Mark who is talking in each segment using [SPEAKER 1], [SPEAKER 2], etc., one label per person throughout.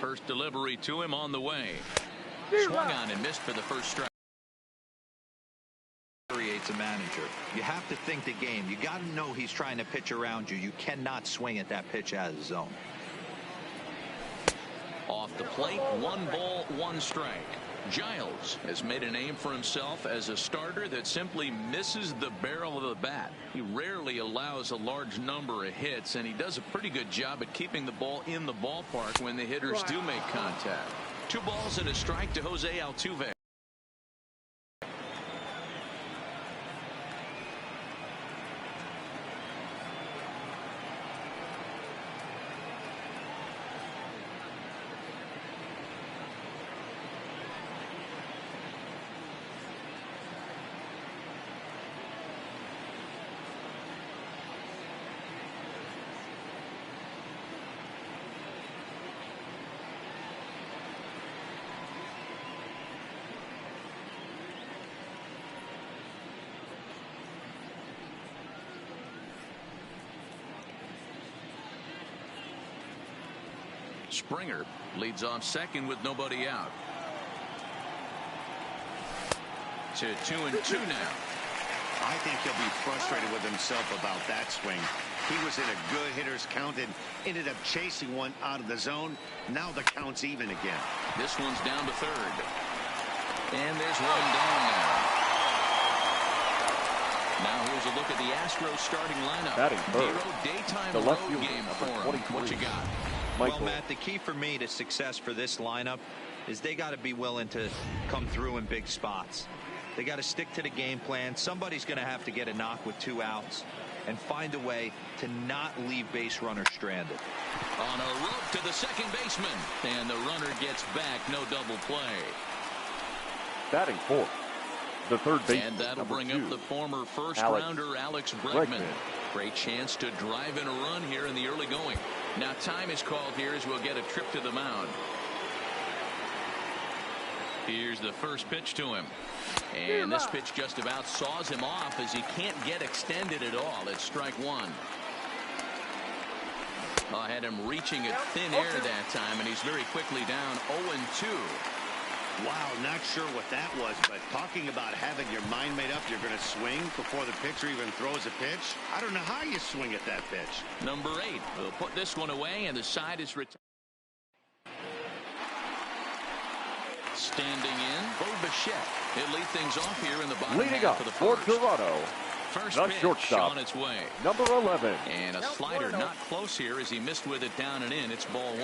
[SPEAKER 1] First delivery to him on the way. Swung on and missed for the first strike.
[SPEAKER 2] Creates a manager. You have to think the game. You got to know he's trying to pitch around you. You cannot swing at that pitch out of the zone.
[SPEAKER 1] Off the plate, 1 ball, 1 strike. Giles has made a name for himself as a starter that simply misses the barrel of the bat. He rarely allows a large number of hits, and he does a pretty good job at keeping the ball in the ballpark when the hitters do make contact. 2 balls and a strike to Jose Altuve. Springer leads off second with nobody out. To 2-2 now.
[SPEAKER 3] I think he'll be frustrated with himself about that swing. He was in a good hitter's count and ended up chasing one out of the zone. Now the count's even again.
[SPEAKER 1] This one's down to third. And there's one down now. Now here's a look at the Astros starting lineup.
[SPEAKER 4] Batting third.
[SPEAKER 1] Daytime
[SPEAKER 4] The left
[SPEAKER 1] road
[SPEAKER 4] fielder,
[SPEAKER 1] game
[SPEAKER 4] number
[SPEAKER 1] for him. What you got?
[SPEAKER 2] Well, Matt, the key for me to success for this lineup is they got to be willing to come through in big spots. They got to stick to the game plan. Somebody's going to have to get a knock with 2 outs and find a way to not leave base runners stranded.
[SPEAKER 1] On a rope to the second baseman, and the runner gets back. No double play.
[SPEAKER 4] Batting fourth, the third baseman,
[SPEAKER 1] and that'll bring up the former first rounder Alex Bregman. Great chance to drive in a run here in the early going. Now time is called here as we'll get a trip to the mound. Here's the first pitch to him. And this pitch just about saws him off as he can't get extended at all. It's strike 1. I had him reaching at thin air that time, and he's very quickly down 0-2.
[SPEAKER 3] Wow, not sure what that was, but talking about having your mind made up you're going to swing before the pitcher even throws a pitch. I don't know how you swing at that pitch.
[SPEAKER 1] Number 8 will put this one away, and the side is retired. Standing in, Bo Bichette. He'll lead things off here in the bottom half of the first.
[SPEAKER 4] For Toronto,
[SPEAKER 1] first
[SPEAKER 4] the
[SPEAKER 1] pitch
[SPEAKER 4] shortstop,
[SPEAKER 1] on its way.
[SPEAKER 4] number 11.
[SPEAKER 1] And a slider not close here as he missed with it down and in. It's ball 1.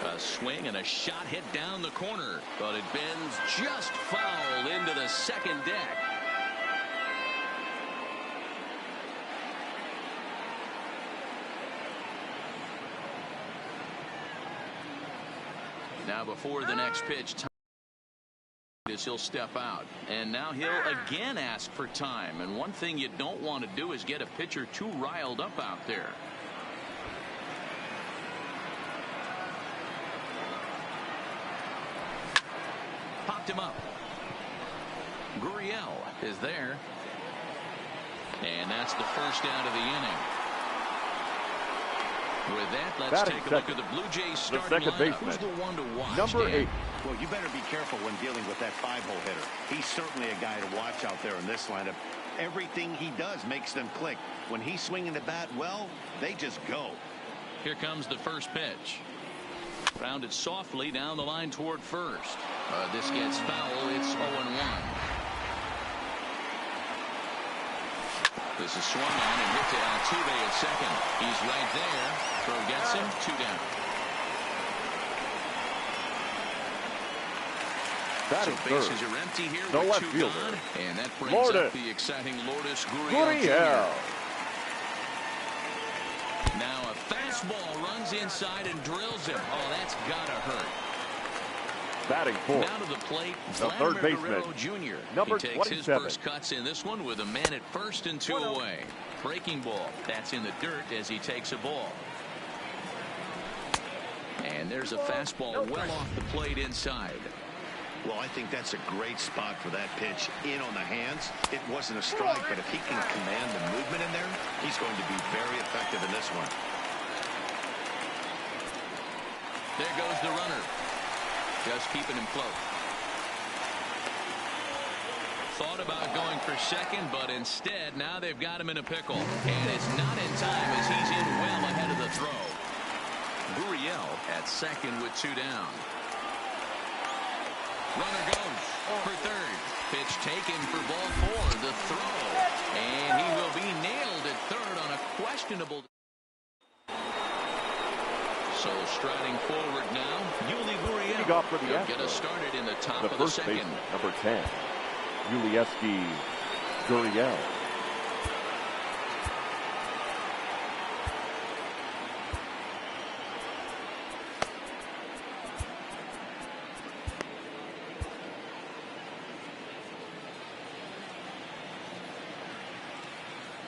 [SPEAKER 1] A swing and a shot hit down the corner, but it bends just foul into the second deck. Now before the next pitch, he'll step out, and now he'll again ask for time. And one thing you don't want to do is get a pitcher too riled up out there. Popped him up. Gurriel is there. And that's the first out of the inning. With that, let's take a look at the Blue Jays starting lineup. Who's the one to watch,
[SPEAKER 4] number 8.
[SPEAKER 3] Well, you better be careful when dealing with that 5-hole hitter. He's certainly a guy to watch out there in this lineup. Everything he does makes them click. When he's swinging the bat well, they just go.
[SPEAKER 1] Here comes the first pitch. Rounded softly down the line toward first. This gets foul. It's 0-1. This is swung on and hit to Altuve at second. He's right there. Throw gets him. 2 down. So bases are empty here with 2 gone. And that brings up the exciting Lourdes Gurriel Jr. Now a fastball runs inside and drills him. Oh, that's gotta hurt.
[SPEAKER 4] Batting fourth.
[SPEAKER 1] Now to the plate,
[SPEAKER 4] the third baseman,
[SPEAKER 1] Jr.
[SPEAKER 4] number
[SPEAKER 1] he takes
[SPEAKER 4] 27.
[SPEAKER 1] his first cuts in this one with a man at first and 2 away. Breaking ball. That's in the dirt as he takes a ball. And there's a fastball well off the plate inside.
[SPEAKER 3] Well, I think that's a great spot for that pitch in on the hands. It wasn't a strike, but if he can command the movement in there, He's going to be very effective in this one.
[SPEAKER 1] There goes the runner. Just keeping him close. Thought about going for second, but instead now they've got him in a pickle. And it's not in time as he's in well ahead of the throw. Gurriel at second with 2 down. Runner goes for third. Pitch taken for ball 4. The throw. And he will be nailed at third on a questionable. So striding forward now, Yuli Gurriel.
[SPEAKER 4] Off for the
[SPEAKER 1] He'll get us started in the top of the second.
[SPEAKER 4] Baseman, number 10, Yuli Gurriel.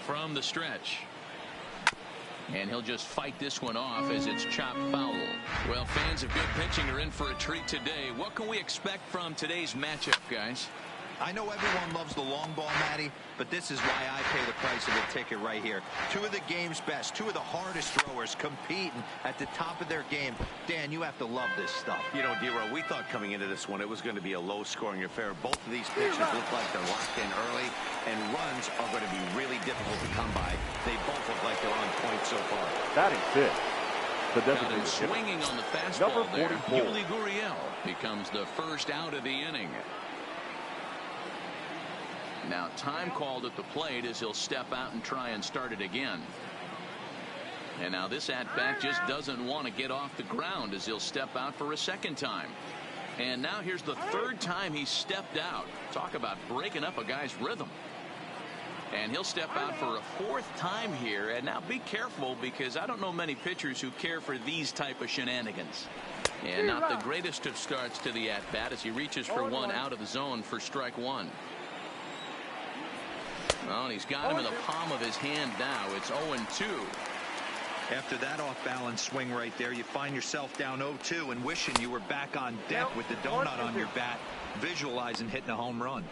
[SPEAKER 1] From the stretch. And he'll just fight this one off as it's chopped foul. Well, fans of good pitching are in for a treat today. What can we expect from today's matchup, guys?
[SPEAKER 2] I know everyone loves the long ball, Matty, but this is why I pay the price of the ticket right here. 2 of the game's best, 2 of the hardest throwers competing at the top of their game. Dan, you have to love this stuff.
[SPEAKER 3] You know, D-Row, we thought coming into this one it was going to be a low-scoring affair. Both of these pitchers look like they're locked in early, and runs are going to be really difficult to come by. They both look like they're on point so far.
[SPEAKER 4] Batting 5th, the
[SPEAKER 1] Got him
[SPEAKER 4] designated
[SPEAKER 1] swinging on the fastball there.
[SPEAKER 4] Number 44.
[SPEAKER 1] Yuli Gurriel becomes the first out of the inning. Now time called at the plate as he'll step out and try and start it again. And now this at-bat just doesn't want to get off the ground as he'll step out for a second time. And now here's the 3rd time he's stepped out. Talk about breaking up a guy's rhythm. And he'll step out for a 4th time here. And now be careful, because I don't know many pitchers who care for these type of shenanigans. And not the greatest of starts to the at-bat as he reaches for one out of the zone for strike 1. Well, and he's got him in the palm of his hand now. It's 0-2.
[SPEAKER 2] After that off-balance swing right there, you find yourself down 0-2 and wishing you were back on deck with the donut on your bat, visualizing hitting a home run.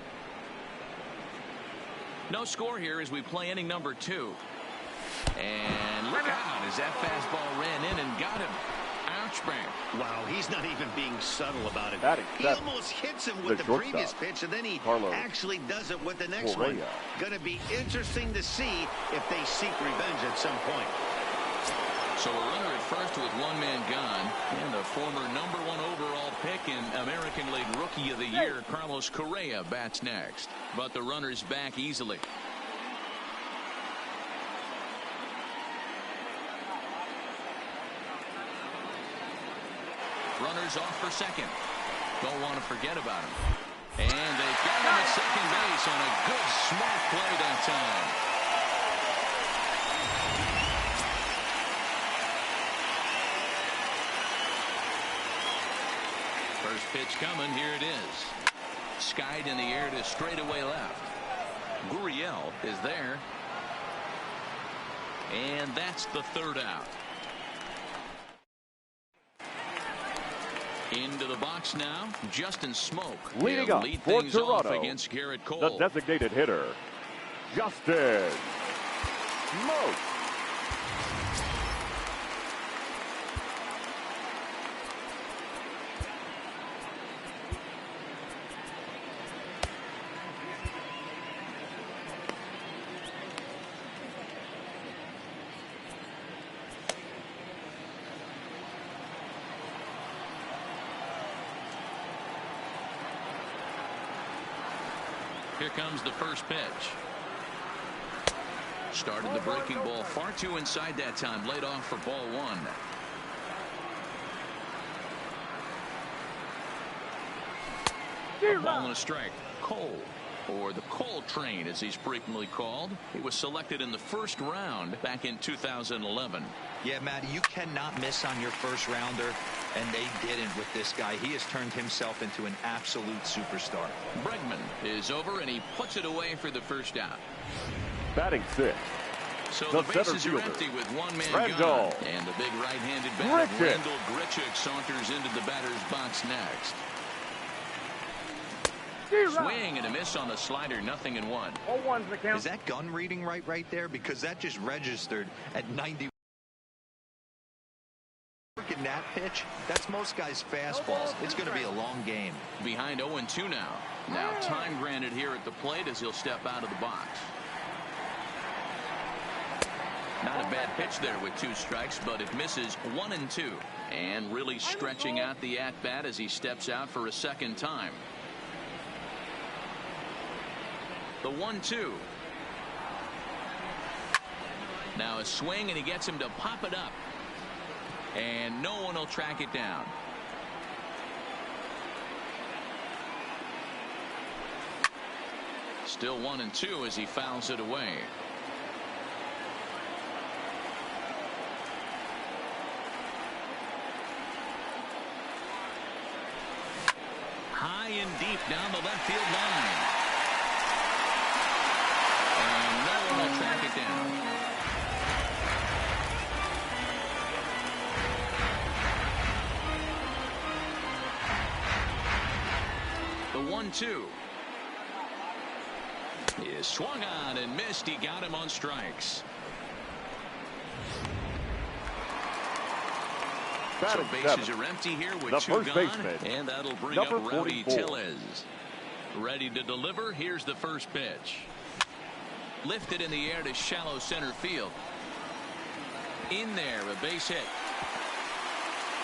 [SPEAKER 1] No score here as we play inning number 2. And look out as that fastball ran in and got him. Ouchback.
[SPEAKER 3] Wow, he's not even being subtle about it. He
[SPEAKER 4] That's
[SPEAKER 3] almost hits him with the previous pitch, and then he actually does it with the next one. Going to be interesting to see if they seek revenge at some point.
[SPEAKER 1] So a runner at first with 1 man gone, and the former number 1 overall pick in American League Rookie of the Year, Carlos Correa, bats next. But the runner's back easily. Runners off for second. Don't want to forget about him. And they've got him at second base on a good smart play that time. First pitch coming. Here it is. Skied in the air to straightaway left. Gurriel is there. And that's the 3rd out. Into the box now, Justin Smoak.
[SPEAKER 4] Leading up
[SPEAKER 1] lead
[SPEAKER 4] for
[SPEAKER 1] things
[SPEAKER 4] Toronto,
[SPEAKER 1] off against Garrett Cole.
[SPEAKER 4] the designated hitter, Justin Smoak.
[SPEAKER 1] Here comes the first pitch. Started the breaking ball far too inside that time. Laid off for ball 1. A ball and a strike. Cole, or the Cole train as he's frequently called. He was selected in the 1st round back in 2011.
[SPEAKER 2] Yeah, Matty, you cannot miss on your first rounder, and they didn't with this guy. He has turned himself into an absolute superstar.
[SPEAKER 1] Bregman is over, and he puts it away for the first out.
[SPEAKER 4] Batting 6th.
[SPEAKER 1] So
[SPEAKER 4] the
[SPEAKER 1] the bases
[SPEAKER 4] center
[SPEAKER 1] are
[SPEAKER 4] fielder,
[SPEAKER 1] empty with 1 man
[SPEAKER 4] Randall
[SPEAKER 1] gone. And the big right-handed batter,
[SPEAKER 4] Grichuk.
[SPEAKER 1] Randall Grichuk, saunters into the batter's box next. Swing and a miss on the slider, 0-1.
[SPEAKER 5] 0-1's the count.
[SPEAKER 2] Is that gun reading right there? Because that just registered at 90. Freaking that pitch, that's most guys' fastballs. It's going to be a long game.
[SPEAKER 1] Behind 0-2 now. Now time granted here at the plate as he'll step out of the box. Not a bad pitch there with 2 strikes, but it misses 1-2. And really stretching out the at-bat as he steps out for a second time. The 1-2. Now a swing, and he gets him to pop it up. And no one will track it down. Still 1-2 as he fouls it away. High and deep down the left field line. And no one will track it down. The 1-2 is swung on and missed. He got him on strikes. So bases are empty here with 2 gone, and that'll bring up Rowdy Tellez. Ready to deliver. Here's the first pitch. Lifted in the air to shallow center field. In there, a base hit.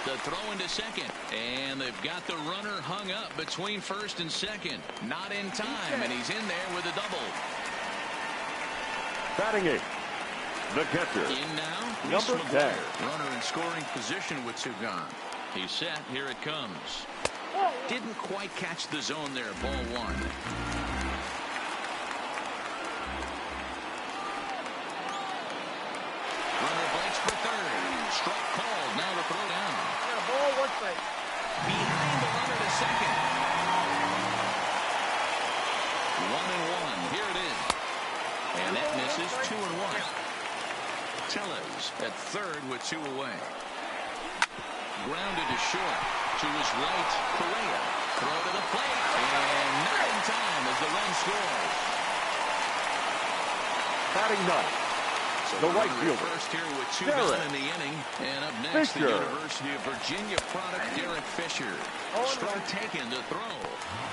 [SPEAKER 1] The throw into second, and they've got the runner hung up between first and second. Not in time, and he's in there with a double.
[SPEAKER 4] Batting 8, the catcher,
[SPEAKER 1] in now,
[SPEAKER 4] number 10.
[SPEAKER 1] Runner in scoring position with 2 gone. He's set. Here it comes. Didn't quite catch the zone there. Ball 1. Runner breaks for third. Strike called. Now the throw down.
[SPEAKER 5] Ball 1 strike.
[SPEAKER 1] Behind the runner to second. 1-1. Here it is. And that misses. 2-1. Tellez at third with 2 away. Grounded to short. To his right, Correa. Throw to the plate. And not in time as the run scores.
[SPEAKER 4] Batting 9.
[SPEAKER 1] So
[SPEAKER 4] the right fielder.
[SPEAKER 1] First here with 2 gone in the inning. And up next, the University of Virginia product, Derek Fisher. Strike taken to throw.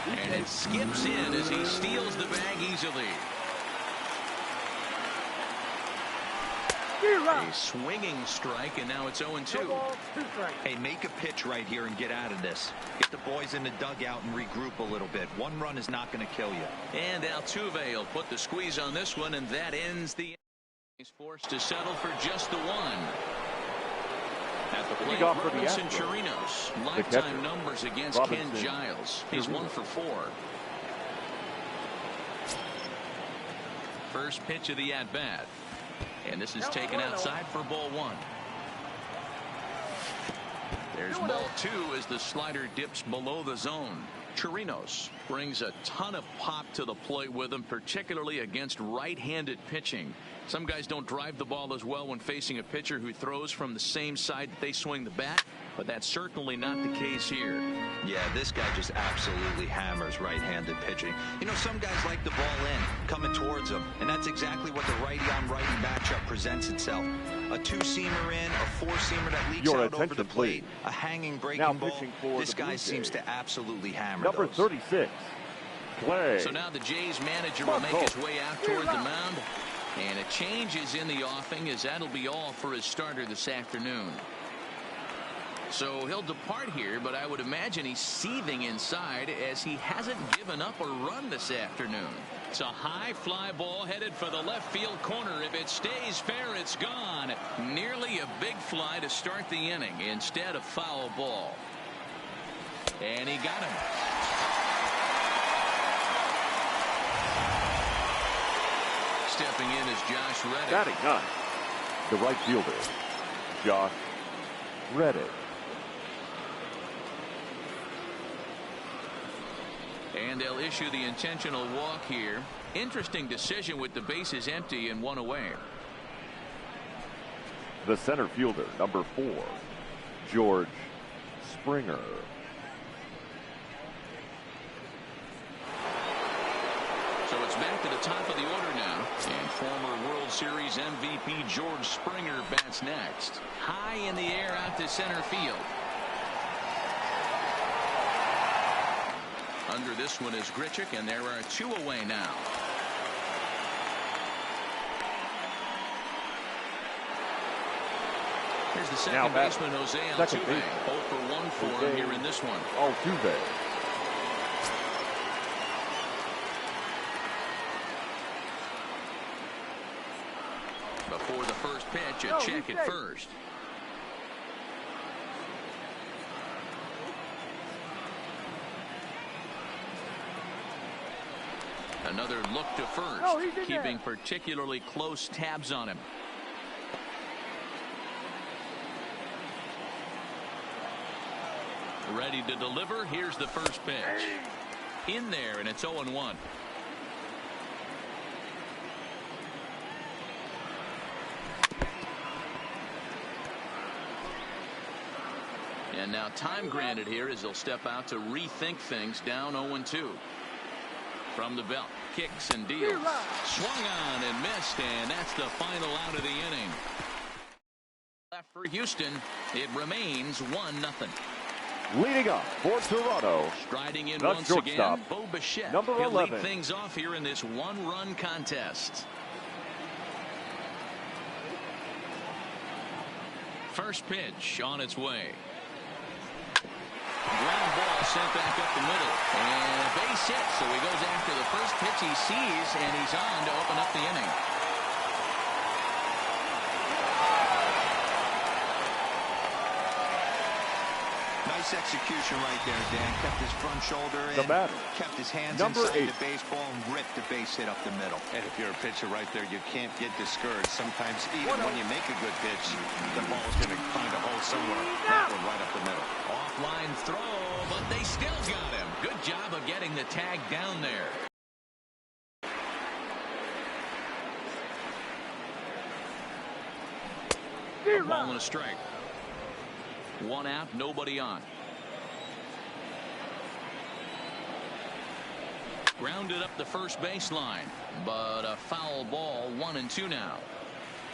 [SPEAKER 1] And it skips in as he steals the bag easily. A swinging strike, and now it's 0-2.
[SPEAKER 2] Hey, make a pitch right here and get out of this. Get the boys in the dugout and regroup a little bit. 1 run is not going to kill you.
[SPEAKER 1] And Altuve will put the squeeze on this one, and that ends the. He's forced to settle for just the 1. At the plate, Robinson Chirinos. Lifetime numbers against Ken Giles. He's 1 for 4. First pitch of the at-bat. And this is taken outside for ball 1. There's ball 2 as the slider dips below the zone. Chirinos brings a ton of pop to the plate with him, particularly against right-handed pitching. Some guys don't drive the ball as well when facing a pitcher who throws from the same side that they swing the bat, but that's certainly not the case here.
[SPEAKER 2] Yeah, this guy just absolutely hammers right-handed pitching. You know, some guys like the ball in, coming towards them, and that's exactly what the righty-on-righty matchup presents itself. A 2-seamer in, a 4-seamer that leaks out over the plate, a hanging breaking ball. This guy seems to absolutely hammer
[SPEAKER 4] number
[SPEAKER 2] those.
[SPEAKER 4] 36, Clay.
[SPEAKER 1] So now the Jays manager will make his way out toward the mound. And a change is in the offing, as that'll be all for his starter this afternoon. So he'll depart here, but I would imagine he's seething inside as he hasn't given up a run this afternoon. It's a high fly ball headed for the left field corner. If it stays fair, it's gone. Nearly a big fly to start the inning. Instead, a foul ball. And he got him. Stepping in is Josh Reddick.
[SPEAKER 4] Batting 9, the right fielder, Josh Reddick.
[SPEAKER 1] And they'll issue the intentional walk here. Interesting decision with the bases empty and 1 away.
[SPEAKER 4] The center fielder, number 4, George Springer.
[SPEAKER 1] It's back to the top of the order now. And former World Series MVP George Springer bats next. High in the air out to center field. Under this one is Grichuk, and there are 2 away now. Here's the second baseman, Jose Altuve. 0 for 1 for him here in this one.
[SPEAKER 4] Altuve.
[SPEAKER 1] Before the first pitch, a check at first. Another look to first, keeping particularly close tabs on him. Ready to deliver. Here's the first pitch. In there, and it's 0-1. And now time granted here as he'll step out to rethink things, down 0-2. From the belt, kicks and deals. Swung on and missed, and that's the final out of the inning. Left for Houston, it remains 1-0.
[SPEAKER 4] Leading up for Toronto,
[SPEAKER 1] striding in
[SPEAKER 4] the
[SPEAKER 1] once
[SPEAKER 4] shortstop,
[SPEAKER 1] again, Bo Bichette.
[SPEAKER 4] number 11.
[SPEAKER 1] He'll lead things off here in this one-run contest. First pitch on its way. Ground ball sent back up the middle, and a base hit, so he goes after the first pitch he sees, and he's on to open up the inning.
[SPEAKER 2] Nice execution right there, Dan. Kept his front shoulder in, kept his hands inside the baseball, and ripped the base hit up the middle.
[SPEAKER 3] And if you're a pitcher right there, you can't get discouraged. Sometimes even when you make a good pitch, the ball's going to find a hole somewhere. That one right up the middle.
[SPEAKER 1] Offline throw, but they still got him. Good job of getting the tag down there. A ball and a strike. 1 out, nobody on. Grounded up the first baseline, but a foul ball, 1-2 now.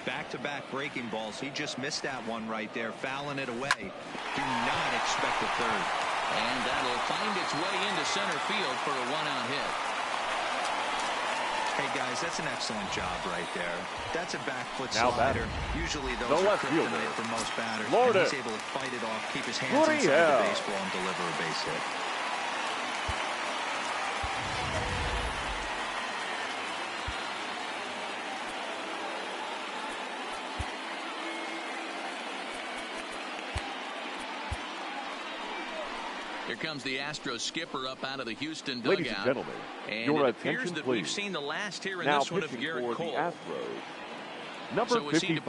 [SPEAKER 2] Back-to-back breaking balls. He just missed that one right there, fouling it away. Do not expect a third.
[SPEAKER 1] And that'll find its way into center field for a 1-out hit.
[SPEAKER 2] Hey guys, that's an excellent job right there. That's a back foot
[SPEAKER 4] now
[SPEAKER 2] slider. Usually those are kryptonite for most batters. And he's able to fight it off, keep his hands inside the baseball, and deliver a base hit.
[SPEAKER 1] Here comes the Astros skipper up out of the Houston dugout.
[SPEAKER 4] Ladies and gentlemen,
[SPEAKER 1] and
[SPEAKER 4] your
[SPEAKER 1] it appears
[SPEAKER 4] attention,
[SPEAKER 1] that
[SPEAKER 4] please.
[SPEAKER 1] we've seen the last here in
[SPEAKER 4] now
[SPEAKER 1] this one of Garrett Cole.
[SPEAKER 4] The Astros, number
[SPEAKER 1] so
[SPEAKER 4] 55.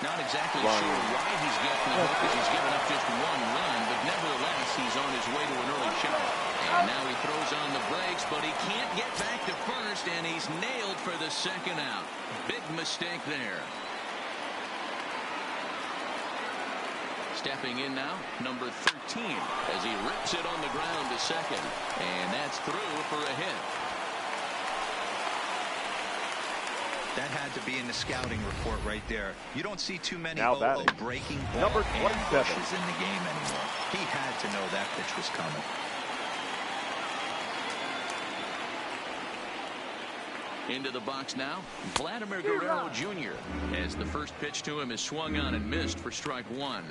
[SPEAKER 1] Not exactly sure why he's getting the hook, because he's given up just 1 run, but nevertheless he's on his way to an early shot. And now he throws on the brakes, but he can't get back to first, and he's nailed for the second out. Big mistake there. Stepping in now, number 13, as he rips it on the ground to second. And that's through for a hit.
[SPEAKER 2] That had to be in the scouting report right there. You don't see too many breaking ball
[SPEAKER 4] number 27
[SPEAKER 2] ambushes in the game anymore. He had to know that pitch was coming.
[SPEAKER 1] Into the box now, Vladimir Guerrero Jr. as the first pitch to him is swung on and missed for strike 1.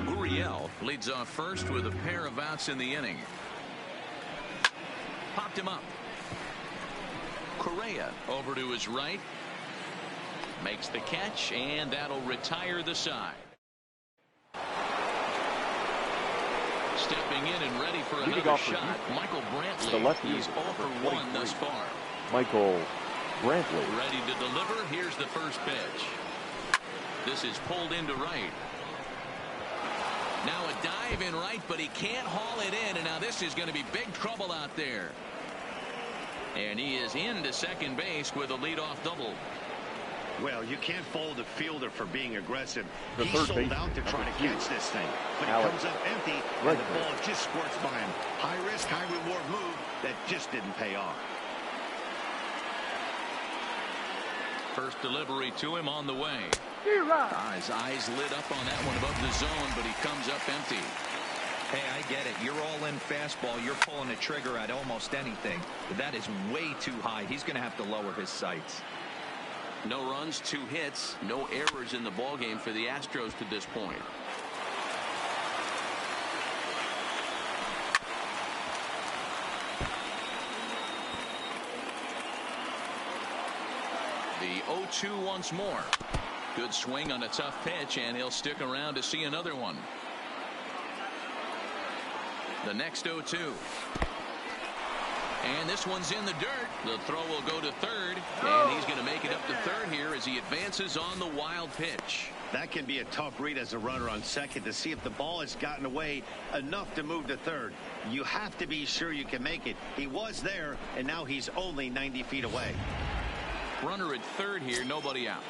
[SPEAKER 1] Gurriel leads off first with a pair of outs in the inning. Popped him up. Correa over to his right. Makes the catch, and that'll retire the side. Stepping in and ready for another shot, Michael Brantley. He's 0 for 1 thus far.
[SPEAKER 4] Michael Brantley.
[SPEAKER 1] Ready to deliver. Here's the first pitch. This is pulled into right. Now a dive in right, but he can't haul it in, and now this is going to be big trouble out there. And he is into second base with a leadoff double.
[SPEAKER 3] Well, you can't fault a fielder for being aggressive. He sold out to try to catch this thing, but it comes up empty, and the ball just squirts by him. High risk, high reward move that just didn't pay off.
[SPEAKER 1] First delivery to him on the way. His eyes lit up on that one above the zone, but he comes up empty.
[SPEAKER 2] Hey, I get it. You're all in fastball. You're pulling the trigger at almost anything. But that is way too high. He's going to have to lower his sights.
[SPEAKER 1] No runs, 2 hits, no errors in the ballgame for the Astros to this point. The 0-2 once more. Good swing on a tough pitch, and he'll stick around to see another one. The next 0-2. And this one's in the dirt. The throw will go to third, and he's going to make it up to third here as he advances on the wild pitch.
[SPEAKER 3] That can be a tough read as a runner on second to see if the ball has gotten away enough to move to third. You have to be sure you can make it. He was there, and now he's only 90 feet away.
[SPEAKER 1] Runner at third here, nobody out.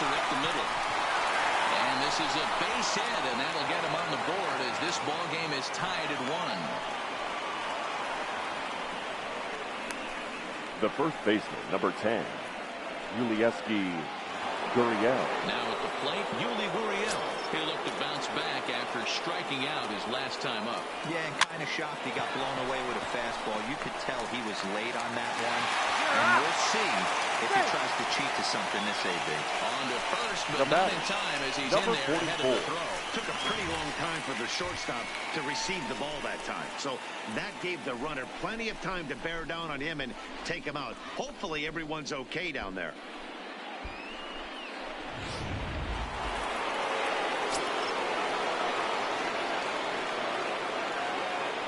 [SPEAKER 1] Up the middle, and this is a base hit, and that'll get him on the board as this ball game is tied at 1.
[SPEAKER 4] The first baseman, number 10, Yulieski Gurriel.
[SPEAKER 1] Now at the plate, Yuli Gurriel. He'll look to bounce back after striking out his last time up.
[SPEAKER 2] Yeah, and kind of shocked he got blown away with a fastball. You could tell he was late on that one, and we'll see if he tries to cheat to something this AB.
[SPEAKER 1] On to first, but not in time as he's in there ahead of the throw.
[SPEAKER 3] Took a pretty long time for the shortstop to receive the ball that time. So that gave the runner plenty of time to bear down on him and take him out. Hopefully everyone's okay down there.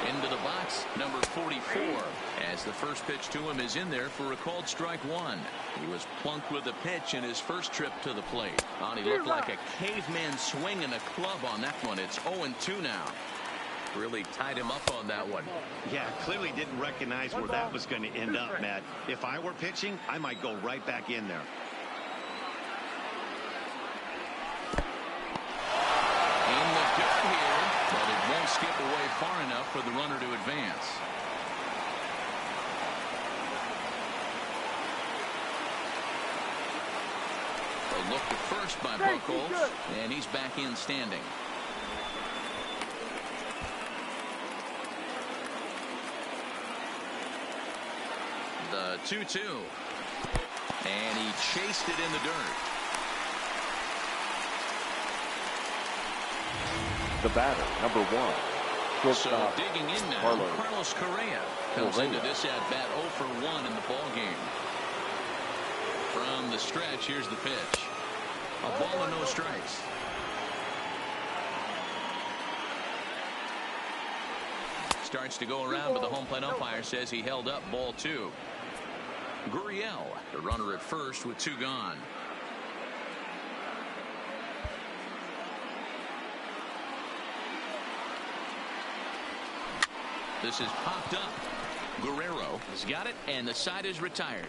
[SPEAKER 1] Into the box, number 44, as the first pitch to him is in there for a called strike 1. He was plunked with a pitch in his first trip to the plate. He looked like a caveman swinging a club on that one. It's 0-2 now. Really tied him up on that one.
[SPEAKER 3] Yeah, clearly didn't recognize where that was going to end up, Matt. If I were pitching, I might go right back in there.
[SPEAKER 1] Skip away far enough for the runner to advance. A look to first by Buchholz, and he's back in standing. The 2-2, and he chased it in the dirt.
[SPEAKER 4] The batter, number 1.
[SPEAKER 1] So digging in now, Carlos Correa comes into this at bat 0 for 1 in the ball game. From the stretch, here's the pitch. A ball and no strikes. Starts to go around, but the home plate umpire says he held up ball 2. Gurriel, the runner at first with 2 gone. This is popped up. Guerrero has got it, and the side is retired.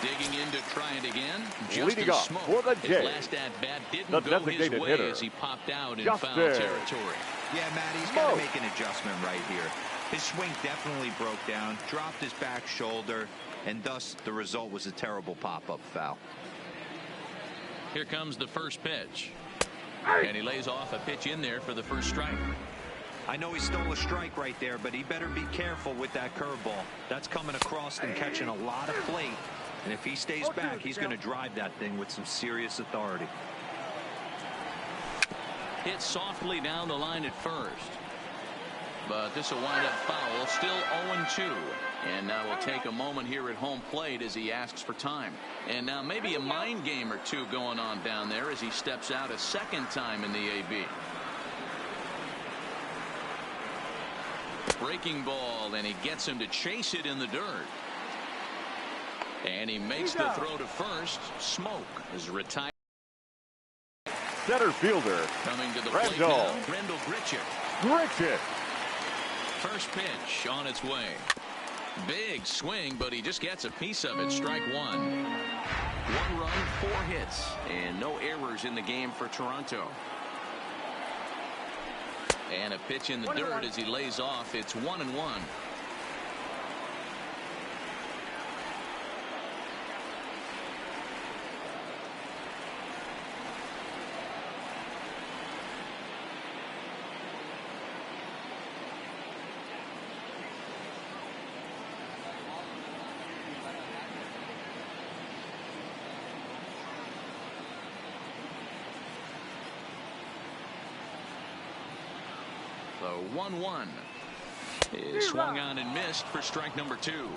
[SPEAKER 1] Digging in to try it again.
[SPEAKER 4] Leading off for the Jays.
[SPEAKER 1] His last at-bat didn't go his way
[SPEAKER 4] hitter,
[SPEAKER 1] as he popped out in foul territory.
[SPEAKER 2] Yeah, Matt, he's got to make an adjustment right here. His swing definitely broke down, dropped his back shoulder, and thus the result was a terrible pop-up foul.
[SPEAKER 1] Here comes the first pitch. And he lays off a pitch in there for the first strike.
[SPEAKER 2] I know he stole a strike right there, but he better be careful with that curveball. That's coming across and catching a lot of plate. And if he stays back, he's going to drive that thing with some serious authority.
[SPEAKER 1] Hit softly down the line at first. But this will wind up foul. Still 0-2. And now we'll take a moment here at home plate as he asks for time. And now maybe a mind game or two going on down there as he steps out a second time in the AB. Breaking ball, and he gets him to chase it in the dirt. And he makes the throw to first. Smoke is retired.
[SPEAKER 4] Center fielder
[SPEAKER 1] coming to the plate now, Grendel Grichuk. First pitch on its way. Big swing, but he just gets a piece of it. Strike 1. 1 run, 4 hits, and no errors in the game for Toronto. And a pitch in the dirt as he lays off. It's 1-1. The 1-1 is swung on and missed for strike number 2.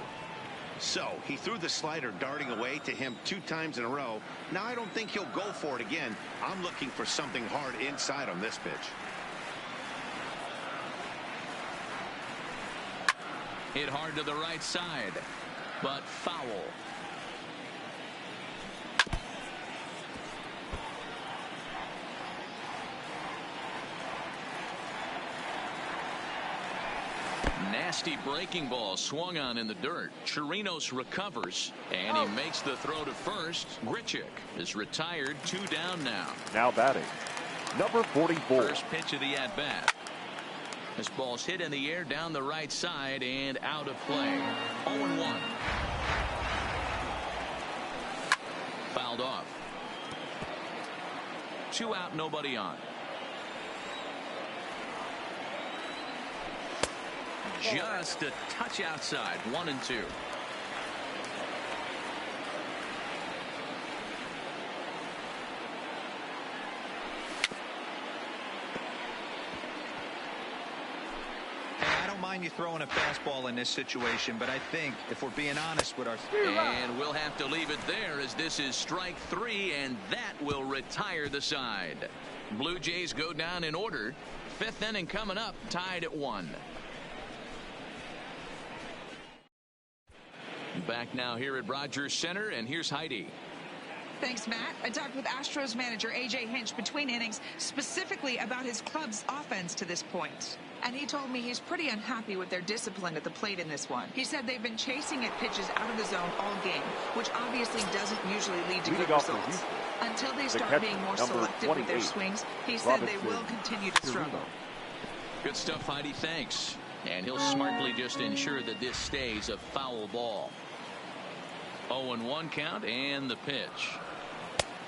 [SPEAKER 3] So he threw the slider darting away to him 2 times in a row. Now I don't think he'll go for it again. I'm looking for something hard inside on this pitch.
[SPEAKER 1] Hit hard to the right side, but foul. Nasty breaking ball swung on in the dirt. Chirinos recovers, and he makes the throw to first. Grichuk is retired, 2 down now.
[SPEAKER 4] Now batting, number 44.
[SPEAKER 1] First pitch of the at-bat. This ball's hit in the air down the right side and out of play. 0-1. Fouled off. 2 out, nobody on. Just a touch outside. 1-2.
[SPEAKER 2] I don't mind you throwing a fastball in this situation, but I think if we're being honest with ourselves.
[SPEAKER 1] And we'll have to leave it there as this is strike 3, and that will retire the side. Blue Jays go down in order. 5th inning coming up, tied at 1. Back now here at Rogers Center, and here's Heidi.
[SPEAKER 6] Thanks, Matt. I talked with Astros manager A.J. Hinch between innings specifically about his club's offense to this point. And he told me he's pretty unhappy with their discipline at the plate in this one. He said they've been chasing at pitches out of the zone all game, which obviously doesn't usually lead to good results. Until they start being more selective with their swings, he said they will continue to struggle.
[SPEAKER 1] Good stuff, Heidi. Thanks. And he'll smartly just ensure that this stays a foul ball. 0-1 count and the pitch.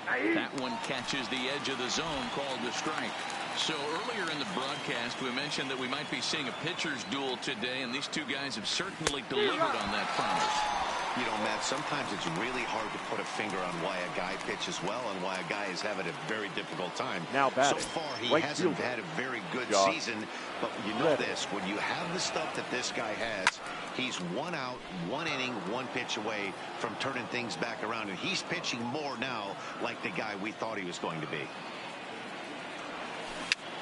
[SPEAKER 1] That one catches the edge of the zone, called a strike. So earlier in the broadcast, we mentioned that we might be seeing a pitcher's duel today, and these 2 guys have certainly delivered on that promise.
[SPEAKER 3] You know, Matt, sometimes it's really hard to put a finger on why a guy pitches well and why a guy is having a very difficult time.
[SPEAKER 4] Now batting,
[SPEAKER 3] so far, he
[SPEAKER 4] right
[SPEAKER 3] hasn't
[SPEAKER 4] fielder,
[SPEAKER 3] had a very good
[SPEAKER 4] Josh
[SPEAKER 3] season. But you know this, when you have the stuff that this guy has, he's 1 out, 1 inning, 1 pitch away from turning things back around. And he's pitching more now like the guy we thought he was going to be.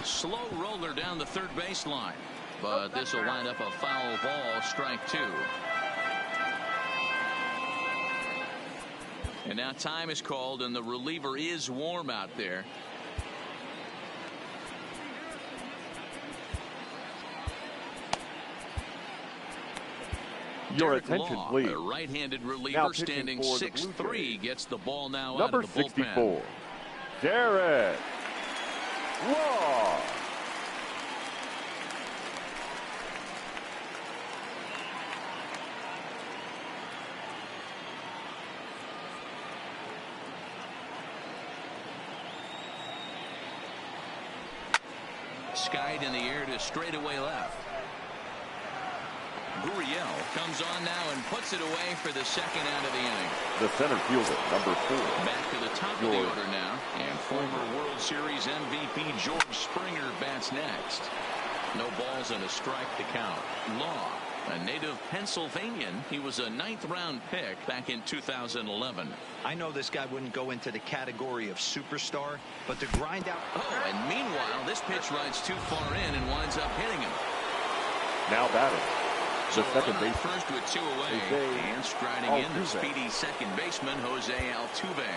[SPEAKER 1] Slow roller down the third baseline. But this will wind up a foul ball, strike 2. And now time is called, and the reliever is warm out there.
[SPEAKER 4] Your
[SPEAKER 1] Derek
[SPEAKER 4] attention,
[SPEAKER 1] Law,
[SPEAKER 4] please.
[SPEAKER 1] a right-handed
[SPEAKER 4] Now
[SPEAKER 1] reliever
[SPEAKER 4] pitching
[SPEAKER 1] standing
[SPEAKER 4] for the
[SPEAKER 1] 6'3", gets the ball now
[SPEAKER 4] number
[SPEAKER 1] out of the
[SPEAKER 4] 64,
[SPEAKER 1] bullpen.
[SPEAKER 4] Derek Law.
[SPEAKER 1] Skied in the air to straightaway left. Gurriel comes on now and puts it away for the 2nd out of the inning.
[SPEAKER 4] The center fielder, number 4.
[SPEAKER 1] Back to the top of the order now, and former World Series MVP George Springer bats next. No balls and a strike to count. Law, a native Pennsylvanian, he was a 9th-round pick back in 2011.
[SPEAKER 2] I know this guy wouldn't go into the category of superstar, but to grind out.
[SPEAKER 1] Oh, and meanwhile, this pitch rides too far in and winds up hitting him.
[SPEAKER 4] Now batting, the
[SPEAKER 1] So
[SPEAKER 4] second
[SPEAKER 1] runner
[SPEAKER 4] baseman,
[SPEAKER 1] first with 2 away,
[SPEAKER 4] Jose
[SPEAKER 1] and striding in the
[SPEAKER 4] Altuve.
[SPEAKER 1] speedy second baseman Jose Altuve.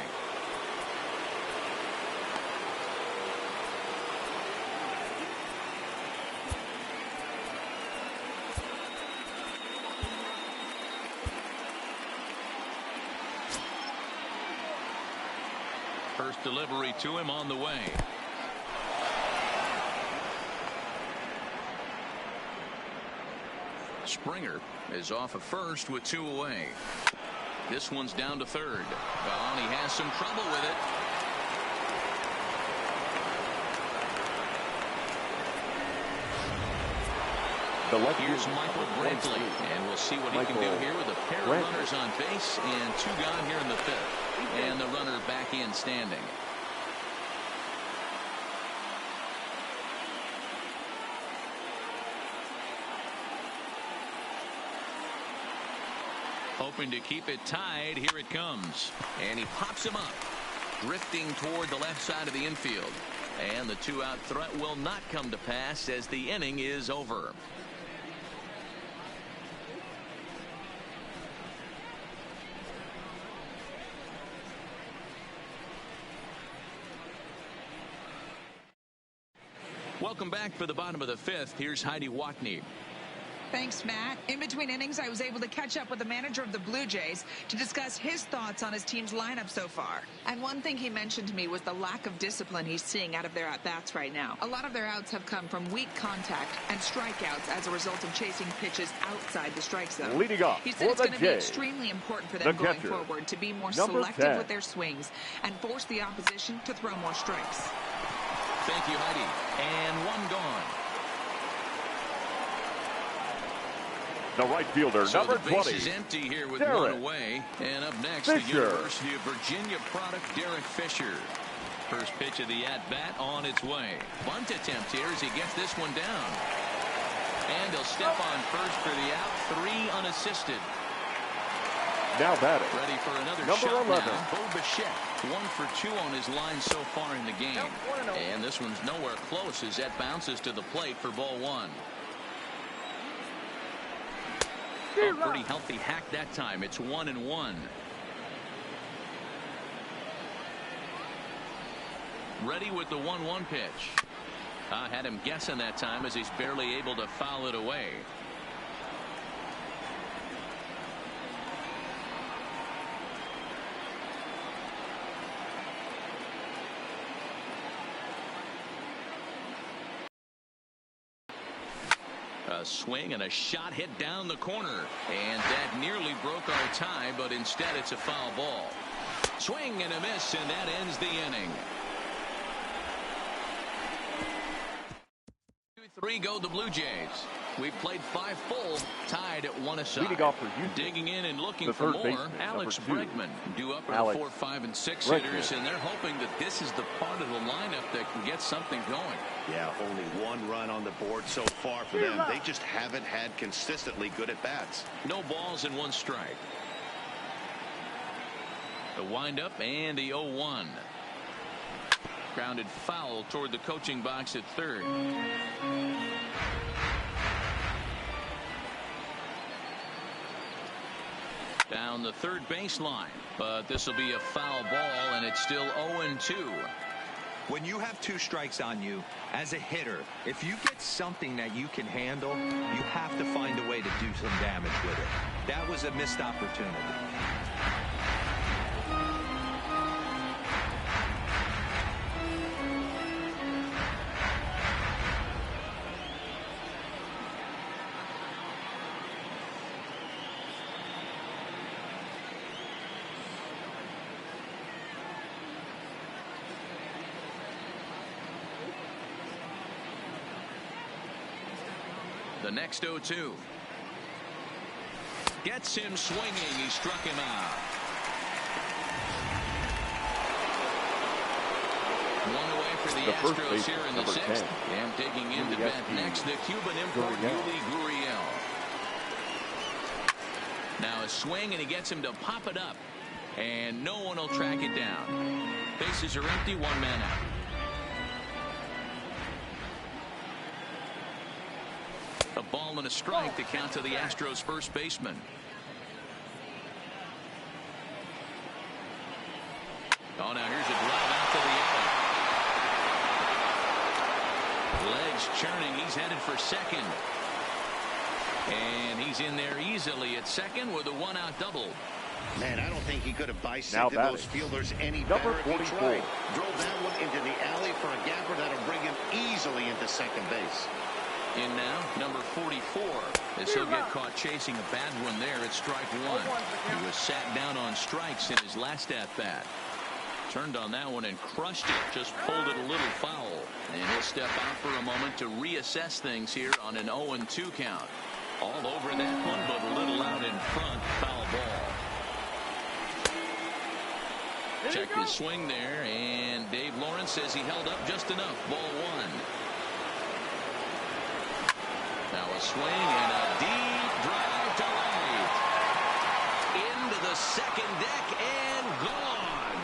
[SPEAKER 1] First delivery to him on the way. Springer is off of first with 2 away. This one's down to third. Well, and he has some trouble with it. Here's Michael Brantley, and we'll see what he can do here with a pair of runners on base and 2 gone here in the 5th. And the runner back in standing. Hoping to keep it tied. Here it comes. And he pops him up, drifting toward the left side of the infield. And the 2-out threat will not come to pass as the inning is over. Welcome back for the bottom of the 5th. Here's Heidi Watney.
[SPEAKER 6] Thanks, Matt. In between innings, I was able to catch up with the manager of the Blue Jays to discuss his thoughts on his team's lineup so far. And one thing he mentioned to me was the lack of discipline he's seeing out of their at-bats right now. A lot of their outs have come from weak contact and strikeouts as a result of chasing pitches outside the strike zone.
[SPEAKER 4] Leading off
[SPEAKER 6] he said it's going to be extremely important for them going forward to be more selective with their swings and force the opposition to throw more strikes.
[SPEAKER 1] Thank you, Heidi. And 1 gone.
[SPEAKER 4] The right fielder,
[SPEAKER 1] so
[SPEAKER 4] number
[SPEAKER 1] the base
[SPEAKER 4] 20.
[SPEAKER 1] is empty here with
[SPEAKER 4] Derek
[SPEAKER 1] 1 away. And up next,
[SPEAKER 4] Fisher.
[SPEAKER 1] the University of Virginia product, Derek Fisher. First pitch of the at-bat on its way. Bunt attempt here as he gets this one down. And he'll step on first for the out. 3 unassisted.
[SPEAKER 4] Now batting.
[SPEAKER 1] Ready for another
[SPEAKER 4] number
[SPEAKER 1] shot
[SPEAKER 4] 11.
[SPEAKER 1] now. Bo Bichette, 1 for 2 on his line so far in the game. And this one's nowhere close as that bounces to the plate for ball 1. A pretty healthy hack that time. It's 1-1. Ready with the 1-1 pitch. I had him guessing that time as he's barely able to foul it away. A swing and a shot hit down the corner. And that nearly broke our tie, but instead it's a foul ball. Swing and a miss, and that ends the inning. 2-3 go the Blue Jays. We played 5 full, tied at 1 aside.
[SPEAKER 4] Leading off for Houston.
[SPEAKER 1] Digging in and looking
[SPEAKER 4] the
[SPEAKER 1] for
[SPEAKER 4] third
[SPEAKER 1] more,
[SPEAKER 4] baseman,
[SPEAKER 1] Alex
[SPEAKER 4] number 2.
[SPEAKER 1] Bregman due up
[SPEAKER 4] Alex
[SPEAKER 1] at 4, 5, and 6
[SPEAKER 4] Bregman.
[SPEAKER 1] hitters, and they're hoping that this is the part of the lineup that can get something going.
[SPEAKER 3] Yeah, only 1 run on the board so far for them. They just haven't had consistently good at bats.
[SPEAKER 1] No balls and 1 strike. The windup and the 0-1. Grounded foul toward the coaching box at third. Down the third baseline, but this will be a foul ball, and it's still 0-2.
[SPEAKER 2] When you have 2 strikes on you as a hitter, if you get something that you can handle, you have to find a way to do some damage with it. That was a missed opportunity.
[SPEAKER 1] The next 0-2. Gets him swinging. He struck him out. 1 away for the Astros here in the 6th. And taking into bat next, the Cuban import, Yuli Gurriel. Now a swing, and he gets him to pop it up. And no one will track it down. Bases are empty, 1 man out. A ball and a strike to count to the Astros first baseman. Oh, now here's a drive out to the alley. Legs churning. He's headed for second. And he's in there easily at second with a 1-out double.
[SPEAKER 3] Man, I don't think he could have
[SPEAKER 4] Now
[SPEAKER 3] bisected
[SPEAKER 4] batting,
[SPEAKER 3] those fielders any
[SPEAKER 4] number
[SPEAKER 3] better if he
[SPEAKER 4] 44.
[SPEAKER 3] tried. Drove that one into the alley for a gapper that'll bring him easily into second base.
[SPEAKER 1] In now, number 44, as he'll get caught chasing a bad one there at strike one. He was sat down on strikes in his last at-bat. Turned on that one and crushed it, just pulled it a little foul. And he'll step out for a moment to reassess things here on an 0-2 count. All over that one, but a little out in front, foul ball. Check his swing there, and Dave Lawrence says he held up just enough. Ball one. Now a swing and a deep drive to right. Into the second deck and gone.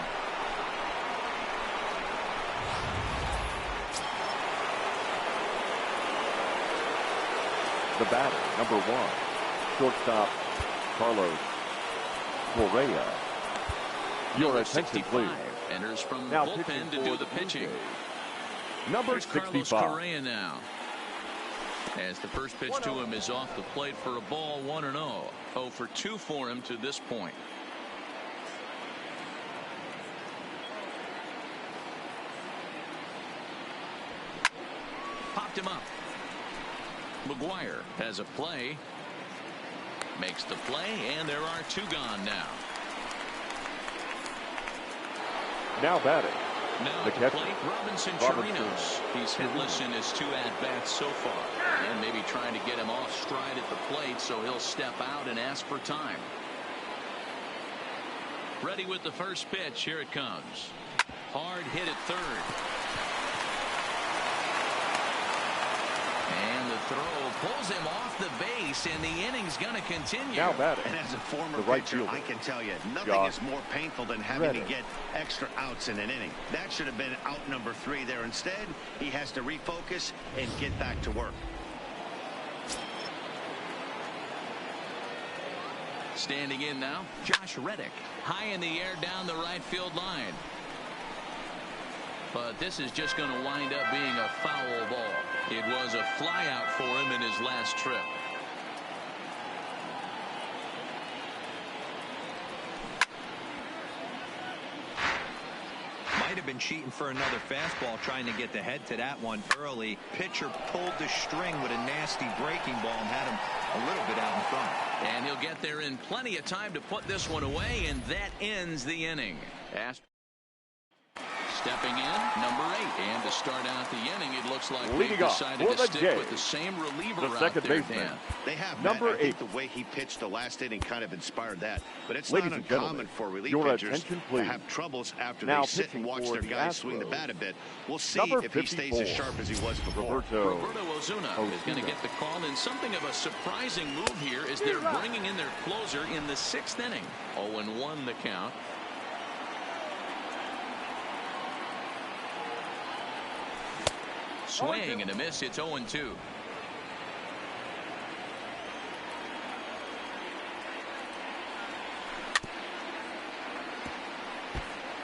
[SPEAKER 4] The batter, number 1, shortstop Carlos Correa. Your attention, please.
[SPEAKER 1] Enters from the
[SPEAKER 4] Now
[SPEAKER 1] bullpen to
[SPEAKER 4] for
[SPEAKER 1] do
[SPEAKER 4] the
[SPEAKER 1] the
[SPEAKER 4] Blue
[SPEAKER 1] pitching.
[SPEAKER 4] Jays, number
[SPEAKER 1] Here's Carlos
[SPEAKER 4] 65.
[SPEAKER 1] Correa now. As the first pitch to him is off the plate for a ball, 1-0. 0 for 2 for him to this point. Popped him up. McGuire has a play. Makes the play, and there are 2 gone now.
[SPEAKER 4] Now batting,
[SPEAKER 1] Now
[SPEAKER 4] the
[SPEAKER 1] at the
[SPEAKER 4] catcher,
[SPEAKER 1] plate, Robinson
[SPEAKER 4] Robinson
[SPEAKER 1] Chirinos. He's hitless in his 2 at-bats so far. And maybe trying to get him off stride at the plate, so he'll step out and ask for time. Ready with the first pitch. Here it comes. Hard hit at third. And the throw pulls him off the base, and the inning's going to continue.
[SPEAKER 4] now batting,
[SPEAKER 3] And as a former
[SPEAKER 4] the right
[SPEAKER 3] pitcher,
[SPEAKER 4] fielder,
[SPEAKER 3] I can tell you, nothing
[SPEAKER 4] Josh
[SPEAKER 3] is more painful than having
[SPEAKER 4] Reddick.
[SPEAKER 3] to get extra outs in an inning. That should have been out number 3 there. Instead, he has to refocus and get back to work.
[SPEAKER 1] Standing in now, Josh Reddick. High in the air down the right field line. But this is just going to wind up being a foul ball. It was a fly out for him in his last trip.
[SPEAKER 2] Might have been cheating for another fastball, trying to get the head to that one early. Pitcher pulled the string with a nasty breaking ball and had him a little bit out in front.
[SPEAKER 1] And he'll get there in plenty of time to put this one away, and that ends the inning. Stepping in, number 8. And to start out the inning, it looks like
[SPEAKER 4] Leading
[SPEAKER 1] they
[SPEAKER 4] off
[SPEAKER 1] decided
[SPEAKER 4] for
[SPEAKER 1] to
[SPEAKER 4] the
[SPEAKER 1] stick
[SPEAKER 4] Jays,
[SPEAKER 1] with the same reliever
[SPEAKER 4] the
[SPEAKER 1] out
[SPEAKER 4] second
[SPEAKER 1] there,
[SPEAKER 4] baseman,
[SPEAKER 1] Dan.
[SPEAKER 3] They have,
[SPEAKER 4] number
[SPEAKER 3] Matt. I think
[SPEAKER 4] 8.
[SPEAKER 3] the way he pitched the last inning kind of inspired that. But it's
[SPEAKER 4] Ladies
[SPEAKER 3] not
[SPEAKER 4] and
[SPEAKER 3] uncommon
[SPEAKER 4] gentlemen,
[SPEAKER 3] for relief
[SPEAKER 4] your
[SPEAKER 3] pitchers
[SPEAKER 4] attention,
[SPEAKER 3] to
[SPEAKER 4] please.
[SPEAKER 3] have troubles after
[SPEAKER 4] Now
[SPEAKER 3] they sit
[SPEAKER 4] pitching
[SPEAKER 3] and watch
[SPEAKER 4] for
[SPEAKER 3] their
[SPEAKER 4] the
[SPEAKER 3] guys swing the
[SPEAKER 4] Astros,
[SPEAKER 3] bat a bit. We'll see
[SPEAKER 4] number
[SPEAKER 3] if he stays
[SPEAKER 4] 54,
[SPEAKER 3] as sharp as he was before.
[SPEAKER 4] Roberto
[SPEAKER 1] Ozuna is going to get the call, and something of a surprising move here is they're bringing in their closer in the 6th inning. 0-1 the count. Swing and a miss. It's 0-2.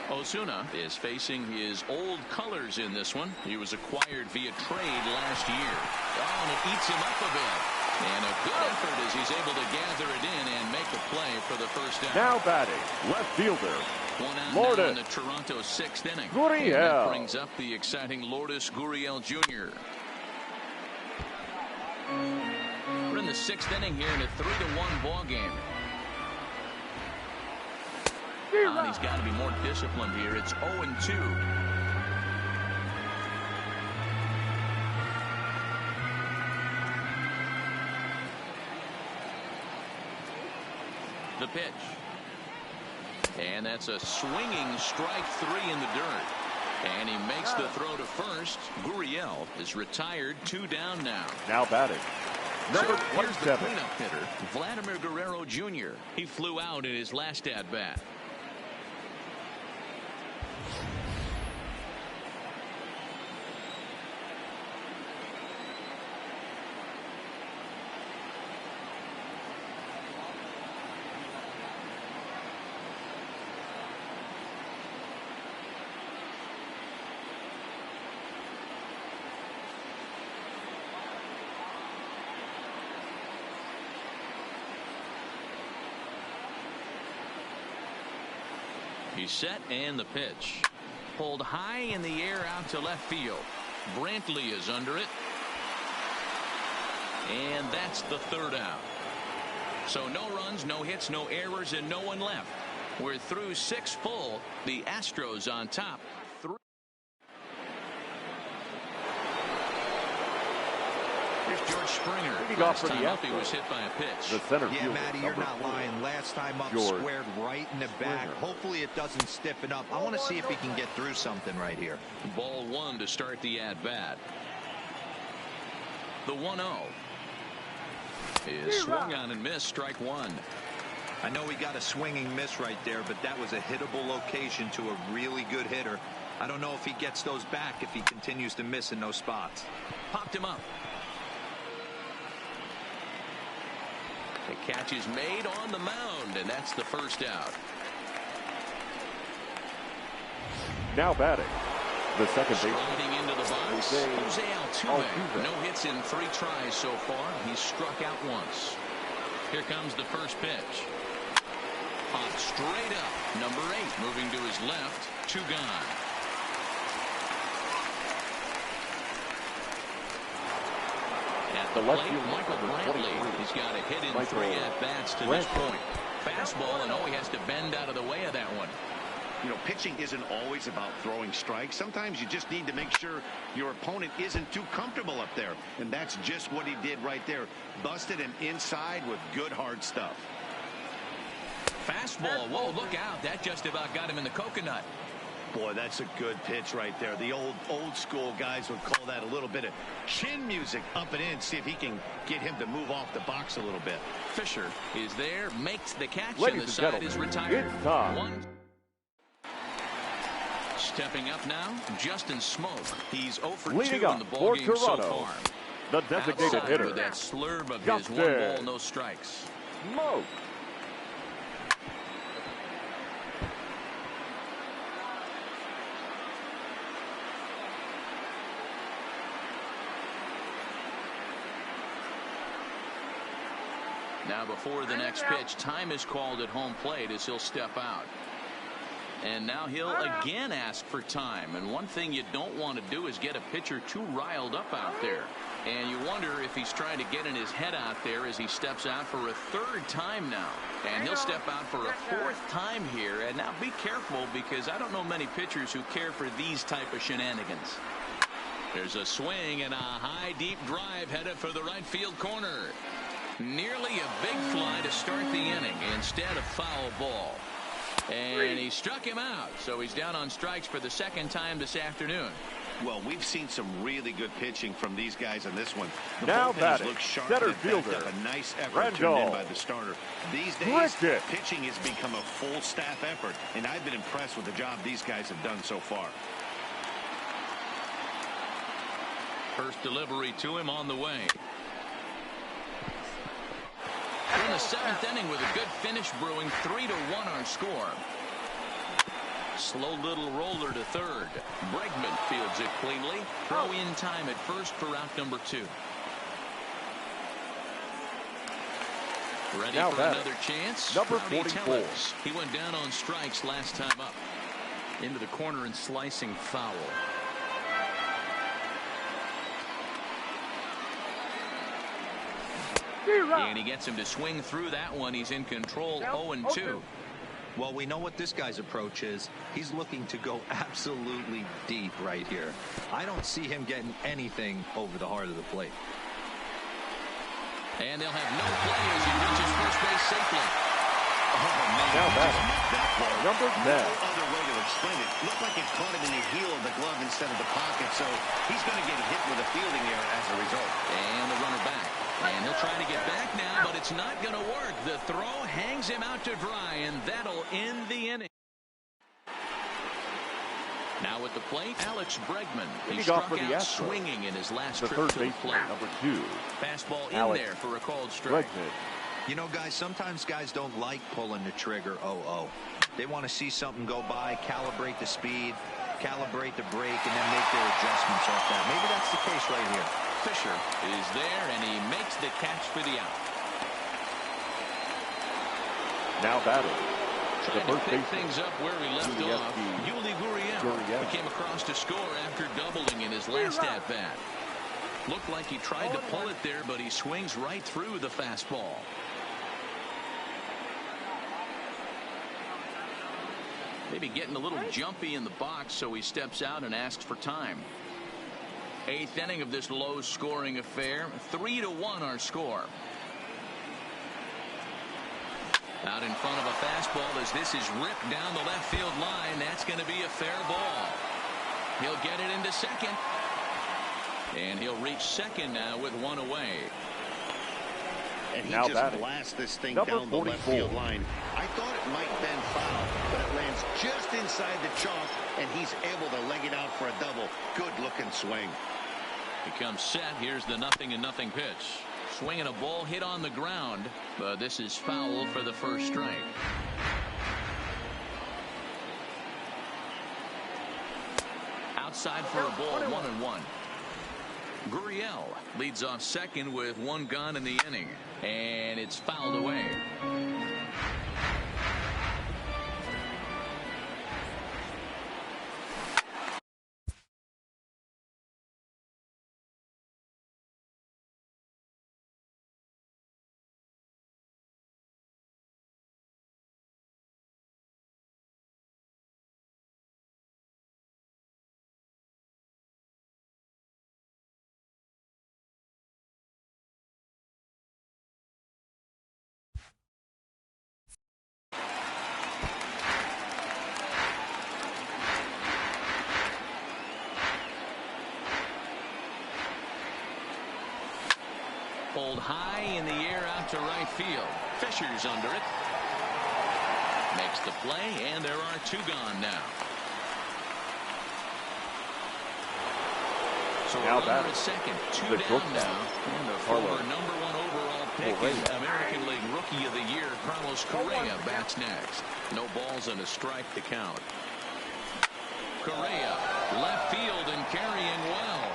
[SPEAKER 1] Ozuna is facing his old colors in this one. He was acquired via trade last year. Oh, and it eats him up a bit. And a good effort as he's able to gather it in and make a play for the first down.
[SPEAKER 4] now batting, left fielder,
[SPEAKER 1] One out
[SPEAKER 4] Lourdes
[SPEAKER 1] now in the Toronto 6th inning.
[SPEAKER 4] Gurriel.
[SPEAKER 1] And that brings up the exciting Lourdes Gurriel Jr. We're in the 6th inning here in a 3-1 ball game. And he's got to be more disciplined here. It's 0-2. The pitch. And that's a swinging strike 3 in the dirt. And he makes the throw to first. Gurriel is retired. 2 down now.
[SPEAKER 4] now batting, number
[SPEAKER 1] So here's the
[SPEAKER 4] 27,
[SPEAKER 1] cleanup hitter, Vladimir Guerrero Jr. He flew out in his last at-bat. He's set and the pitch. Pulled high in the air out to left field. Brantley is under it. And that's the third out. So no runs, no hits, no errors, and no one left. We're through 6 full. The Astros on top. Here's George Springer. Last time up, he was hit by a pitch.
[SPEAKER 4] The center
[SPEAKER 2] yeah,
[SPEAKER 4] fielder,
[SPEAKER 2] Matty, you're not lying. Last time up,
[SPEAKER 4] George
[SPEAKER 2] squared right in the back.
[SPEAKER 4] Springer.
[SPEAKER 2] Hopefully it doesn't stiffen up. I want to see if he can get through something right here.
[SPEAKER 1] Ball 1 to start the at-bat. The 1-0 is swung on and missed. Strike 1.
[SPEAKER 2] I know he got a swinging miss right there, but that was a hittable location to a really good hitter. I don't know if he gets those back if he continues to miss in those spots.
[SPEAKER 1] Popped him up. The catch is made on the mound, and that's the first out.
[SPEAKER 4] Now batting, the second baseman.
[SPEAKER 1] Sliding into the box, Jose Altuve. No hits in 3 tries so far. He's struck out once. Here comes the first pitch. Popped straight up. Number 8 moving to his left. 2 gone. At the
[SPEAKER 4] left
[SPEAKER 1] plate,
[SPEAKER 4] field,
[SPEAKER 1] Michael Brantley. He's got a hit in 3 at-bats to this point. Fastball, and he has to bend out of the way of that one.
[SPEAKER 3] You know, pitching isn't always about throwing strikes. Sometimes you just need to make sure your opponent isn't too comfortable up there. And that's just what he did right there. Busted him inside with good hard stuff.
[SPEAKER 1] Fastball. Whoa, look out. That just about got him in the coconut.
[SPEAKER 3] Boy, that's a good pitch right there. The old school guys would call that a little bit of chin music up and in. See if he can get him to move off the box a little bit.
[SPEAKER 1] Fisher is there, makes the catch,
[SPEAKER 4] Ladies
[SPEAKER 1] and the
[SPEAKER 4] and
[SPEAKER 1] side
[SPEAKER 4] gentlemen,
[SPEAKER 1] is retired.
[SPEAKER 4] it's time.
[SPEAKER 1] 1. Stepping up now, Justin Smoak. He's 0 for 2
[SPEAKER 4] Leading
[SPEAKER 1] in
[SPEAKER 4] up
[SPEAKER 1] the
[SPEAKER 4] for
[SPEAKER 1] ballgame so
[SPEAKER 4] Toronto,
[SPEAKER 1] far.
[SPEAKER 4] the designated
[SPEAKER 1] Outside
[SPEAKER 4] hitter,
[SPEAKER 1] with that slurve of his
[SPEAKER 4] Justin
[SPEAKER 1] 1 ball, no strikes.
[SPEAKER 4] Smoak.
[SPEAKER 1] Now before the next pitch, time is called at home plate as he'll step out. And now he'll again ask for time. And one thing you don't want to do is get a pitcher too riled up out there. And you wonder if he's trying to get in his head out there as he steps out for a 3rd time now. And he'll step out for a 4th time here. And now be careful, because I don't know many pitchers who care for these type of shenanigans. There's a swing and a high deep drive headed for the right field corner. Nearly a big fly to start the inning instead of foul ball. And he struck him out, so he's down on strikes for the 2nd time this afternoon.
[SPEAKER 3] Well, we've seen some really good pitching from these guys on this one. The
[SPEAKER 4] Now
[SPEAKER 3] bullpens
[SPEAKER 4] batting,
[SPEAKER 3] look sharp,
[SPEAKER 4] center
[SPEAKER 3] and it backed
[SPEAKER 4] fielder,
[SPEAKER 3] up a nice effort
[SPEAKER 4] Randall.
[SPEAKER 3] turned in by the starter. These days,
[SPEAKER 4] Griffith.
[SPEAKER 3] pitching has become a full staff effort, and I've been impressed with the job these guys have done so far.
[SPEAKER 1] First delivery to him on the way. In the 7th inning with a good finish brewing, 3-1 our score. Slow little roller to 3rd. Bregman fields it cleanly. Throw in time at first for out number 2. Ready
[SPEAKER 4] Now
[SPEAKER 1] for
[SPEAKER 4] batting,
[SPEAKER 1] another chance.
[SPEAKER 4] number
[SPEAKER 1] Rowdy
[SPEAKER 4] 44.
[SPEAKER 1] Tellez. He went down on strikes last time up. Into the corner and slicing foul. And he gets him to swing through that one. He's in control, 0-2.
[SPEAKER 2] Well, we know what this guy's approach is. He's looking to go absolutely deep right here. I don't see him getting anything over the heart of the plate.
[SPEAKER 1] And they'll have no play as he reaches first base safely.
[SPEAKER 3] Oh, man,
[SPEAKER 4] Now
[SPEAKER 3] he
[SPEAKER 4] batting,
[SPEAKER 3] just missed that ball.
[SPEAKER 4] number 10.
[SPEAKER 3] No other way to explain it. Looked like it caught him in the heel of the glove instead of the pocket, so he's going to get hit with a fielding error as a result.
[SPEAKER 1] And the runner back. And he'll try to get back now, but it's not going to work. The throw hangs him out to dry, and that'll end the inning. Now at the plate, Alex Bregman. He
[SPEAKER 4] Leading off
[SPEAKER 1] struck
[SPEAKER 4] for the
[SPEAKER 1] out
[SPEAKER 4] Astros,
[SPEAKER 1] swinging in his last
[SPEAKER 4] the
[SPEAKER 1] trip
[SPEAKER 4] third
[SPEAKER 1] to the
[SPEAKER 4] baseman,
[SPEAKER 1] plate.
[SPEAKER 4] number 2,
[SPEAKER 1] Fastball in
[SPEAKER 4] Alex
[SPEAKER 1] there for a called strike.
[SPEAKER 4] Bregman.
[SPEAKER 2] You know, guys, sometimes guys don't like pulling the trigger 0-0. They want to see something go by, calibrate the speed, calibrate the brake, and then make their adjustments off that. Maybe that's the case right here.
[SPEAKER 1] Fisher is there, and he makes the catch for the out.
[SPEAKER 4] Now batting,
[SPEAKER 1] Trying to pick things up where we left off. Yuli
[SPEAKER 4] Gurriel
[SPEAKER 1] came across to score after doubling in his last at-bat. Looked like he tried to pull it there, but he swings right through the fastball. Maybe getting a little jumpy in the box, so he steps out and asks for time. 8th inning of this low-scoring affair. 3-1 our score. Out in front of a fastball as this is ripped down the left field line. That's going to be a fair ball. He'll get it into second. And he'll reach second now with one away.
[SPEAKER 3] And he
[SPEAKER 4] now
[SPEAKER 3] just blasts this thing down the left field line. I thought it might bend foul, but it lands just inside the chalk, and he's able to leg it out for a double. Good-looking swing.
[SPEAKER 1] He comes set. Here's the 0-0 pitch. Swinging a ball hit on the ground, but this is foul for the first strike. Outside for a ball, 1-1. Gurriel leads off second with one gone in the inning, and it's fouled away. Pulled high in the air out to right field. Fisher's under it. Makes the play, and there are two gone now. So
[SPEAKER 4] now
[SPEAKER 1] runner at second, two down now. And the former #1 overall pick and American League Rookie of the Year, Carlos Correa, bats next. No balls and a strike to count. Correa, left field and carrying well.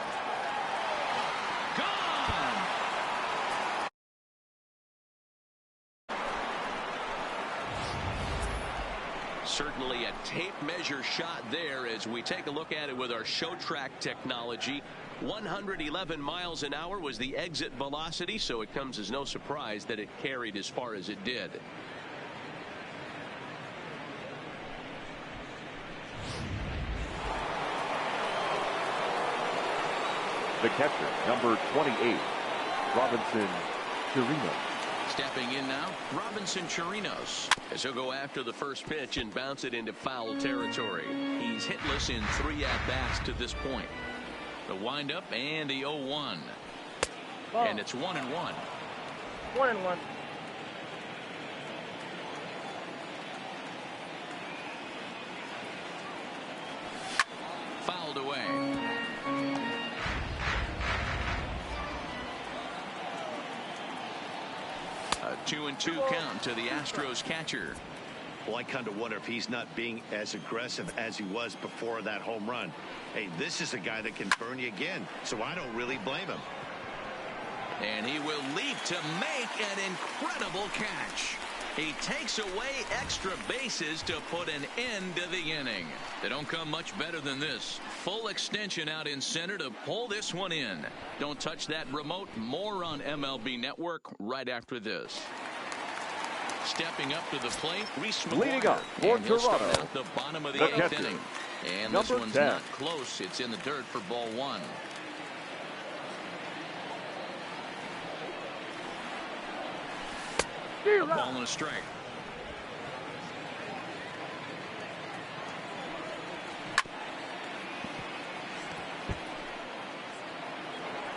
[SPEAKER 1] Gone! Certainly a tape measure shot there as we take a look at it with our ShowTrack technology. 111 miles an hour was the exit velocity, so it comes as no surprise that it carried as far as it did.
[SPEAKER 4] The catcher, number 28, Robinson Chirinos.
[SPEAKER 1] Stepping in now, Robinson Chirinos, as he'll go after the first pitch and bounce it into foul territory. He's hitless in 3 at-bats to this point. The windup and the 0-1. And it's 1-1.
[SPEAKER 5] 1-1.
[SPEAKER 1] Fouled away. A 2-2 count to the Astros catcher.
[SPEAKER 3] Well, I kind of wonder if he's not being as aggressive as he was before that home run. Hey, this is a guy that can burn you again, so I don't really blame him.
[SPEAKER 1] And he will leap to make an incredible catch. He takes away extra bases to put an end to the inning. They don't come much better than this. Full extension out in center to pull this one in. Don't touch that remote. More on MLB Network right after this. Stepping up to the plate, Reese McGuire.
[SPEAKER 4] Leading up for Toronto,
[SPEAKER 1] at the bottom of the 8th inning. And this one's
[SPEAKER 4] 10.
[SPEAKER 1] not close. It's in the dirt for ball 1. A ball and a strike.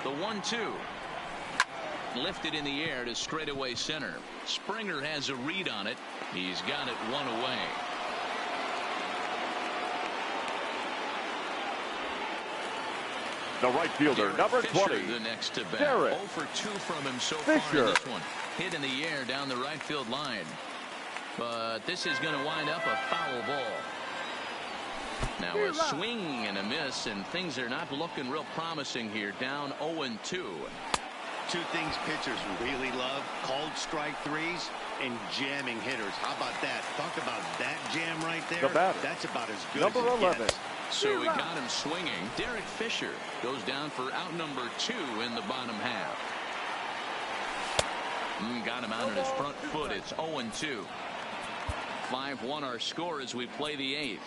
[SPEAKER 1] The 1-2. Lifted in the air to straightaway center. Springer has a read on it. He's got it one away.
[SPEAKER 4] The right fielder, number 20,
[SPEAKER 1] the next to bat.
[SPEAKER 4] Derek
[SPEAKER 1] 0 for 2 from him so
[SPEAKER 4] Fisher.
[SPEAKER 1] far in this one. Hit in the air down the right field line. But this is going to wind up a foul ball. Now a swing and a miss, and things are not looking real promising here. Down 0-2.
[SPEAKER 3] two things pitchers really love: called strike threes and jamming hitters. How about that? Talk about that jam right there.
[SPEAKER 4] The batter,
[SPEAKER 3] that's about as good
[SPEAKER 4] number
[SPEAKER 3] as it
[SPEAKER 4] 11.
[SPEAKER 3] gets.
[SPEAKER 1] So he got him swinging. Derek Fisher goes down for out number 2 in the bottom half. Got him out on his front foot. It's 0-2. 5-1 our score as we play the 8th.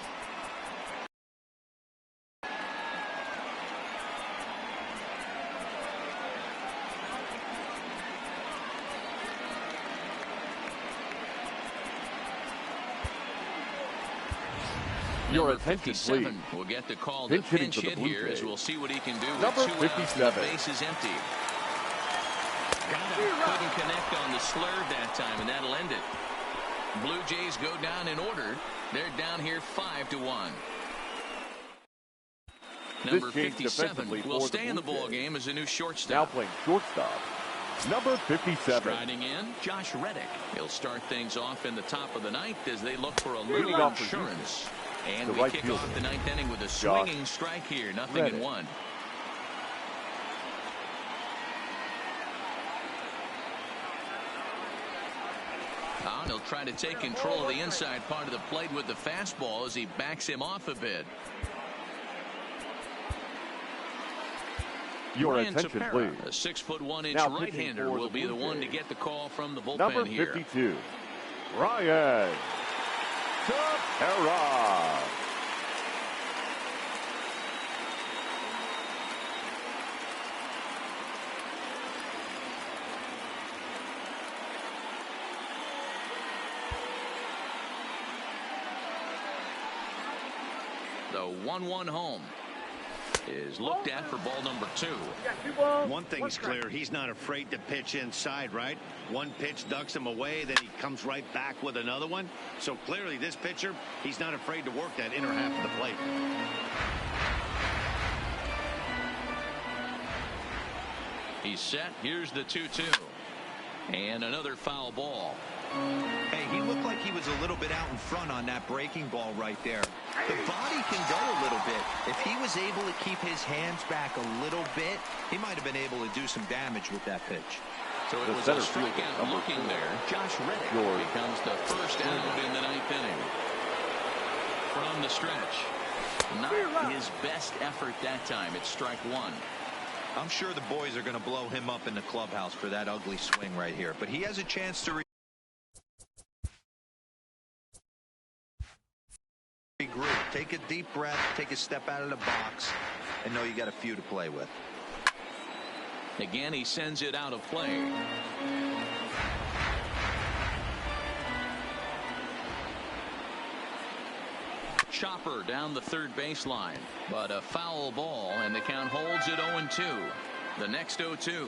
[SPEAKER 4] Your attention, please.
[SPEAKER 1] Will get the call to pinch hit here, as we'll see what he can do
[SPEAKER 4] Number
[SPEAKER 1] with 2 outs and the
[SPEAKER 4] 57.
[SPEAKER 1] base is empty. Got him. Couldn't connect on the slurve that time, and that'll end it. Blue Jays go down in order. They're down here 5-1. Number 57 will stay in the ball game as a new shortstop.
[SPEAKER 4] Now playing shortstop, number 57.
[SPEAKER 1] Striding in, Josh Reddick. He'll start things off in the top of the 9th as they look for a little
[SPEAKER 4] Leading off
[SPEAKER 1] insurance. And
[SPEAKER 4] the
[SPEAKER 1] we
[SPEAKER 4] right
[SPEAKER 1] kick
[SPEAKER 4] fielder,
[SPEAKER 1] off the 9th inning with a
[SPEAKER 4] Josh
[SPEAKER 1] swinging strike here. Nothing
[SPEAKER 4] Reddick.
[SPEAKER 1] in 1. He'll try to take control of the inside part of the plate with the fastball as he backs him off a bit.
[SPEAKER 4] Your
[SPEAKER 1] Ryan
[SPEAKER 4] attention,
[SPEAKER 1] Tepera,
[SPEAKER 4] please.
[SPEAKER 1] a 6'1"
[SPEAKER 4] Now
[SPEAKER 1] right-hander,
[SPEAKER 4] pitching for
[SPEAKER 1] will
[SPEAKER 4] the
[SPEAKER 1] be the
[SPEAKER 4] Blue
[SPEAKER 1] one to
[SPEAKER 4] Jays.
[SPEAKER 1] get the call from the bullpen
[SPEAKER 4] Number
[SPEAKER 1] here.
[SPEAKER 4] 52, Ryan Tepera.
[SPEAKER 1] The 1-1 home is looked at for ball number 2.
[SPEAKER 3] One thing's clear: he's not afraid to pitch inside, right? One pitch ducks him away, then he comes right back with another one. So clearly this pitcher, he's not afraid to work that inner half of the plate.
[SPEAKER 1] He's set. Here's the 2-2. And another foul ball.
[SPEAKER 2] Hey, he looked like he was a little bit out in front on that breaking ball right there. The body can go a little bit. If he was able to keep his hands back a little bit, he might have been able to do some damage with that pitch.
[SPEAKER 1] So it
[SPEAKER 4] The
[SPEAKER 1] was a
[SPEAKER 4] center fielder,
[SPEAKER 1] strikeout
[SPEAKER 4] number
[SPEAKER 1] looking
[SPEAKER 4] 4.
[SPEAKER 1] there. Josh Reddick
[SPEAKER 4] George
[SPEAKER 1] becomes the first out in the 9th inning. From the stretch. Not his best effort that time. It's strike 1.
[SPEAKER 2] I'm sure the boys are going to blow him up in the clubhouse for that ugly swing right here. But he has a chance to regroup. Take a deep breath, take a step out of the box, and know you got a few to play with.
[SPEAKER 1] Again, he sends it out of play. Chopper down the third baseline, but a foul ball, and the count holds at 0-2. The next 0-2.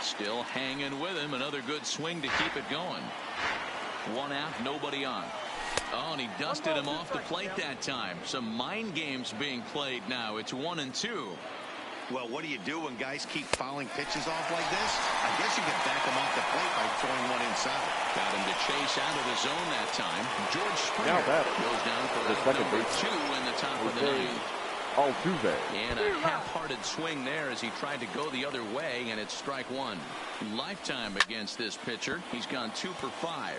[SPEAKER 1] Still hanging with him. Another good swing to keep it going. 1 out, nobody on. Oh, and he dusted him off the plate that time. Some mind games being played now. It's 1-2.
[SPEAKER 3] Well, what do you do when guys keep fouling pitches off like this? I guess you can back them off the plate by throwing one inside.
[SPEAKER 1] Got him to chase out of the zone that time. George Springer
[SPEAKER 4] Now batting,
[SPEAKER 1] goes down for
[SPEAKER 4] the second
[SPEAKER 1] number
[SPEAKER 4] baseman,
[SPEAKER 1] 2 in the top of the
[SPEAKER 4] Jose
[SPEAKER 1] 9th.
[SPEAKER 4] Altuve.
[SPEAKER 1] And a half-hearted swing there as he tried to go the other way, and it's strike 1. Lifetime against this pitcher. He's gone 2 for 5.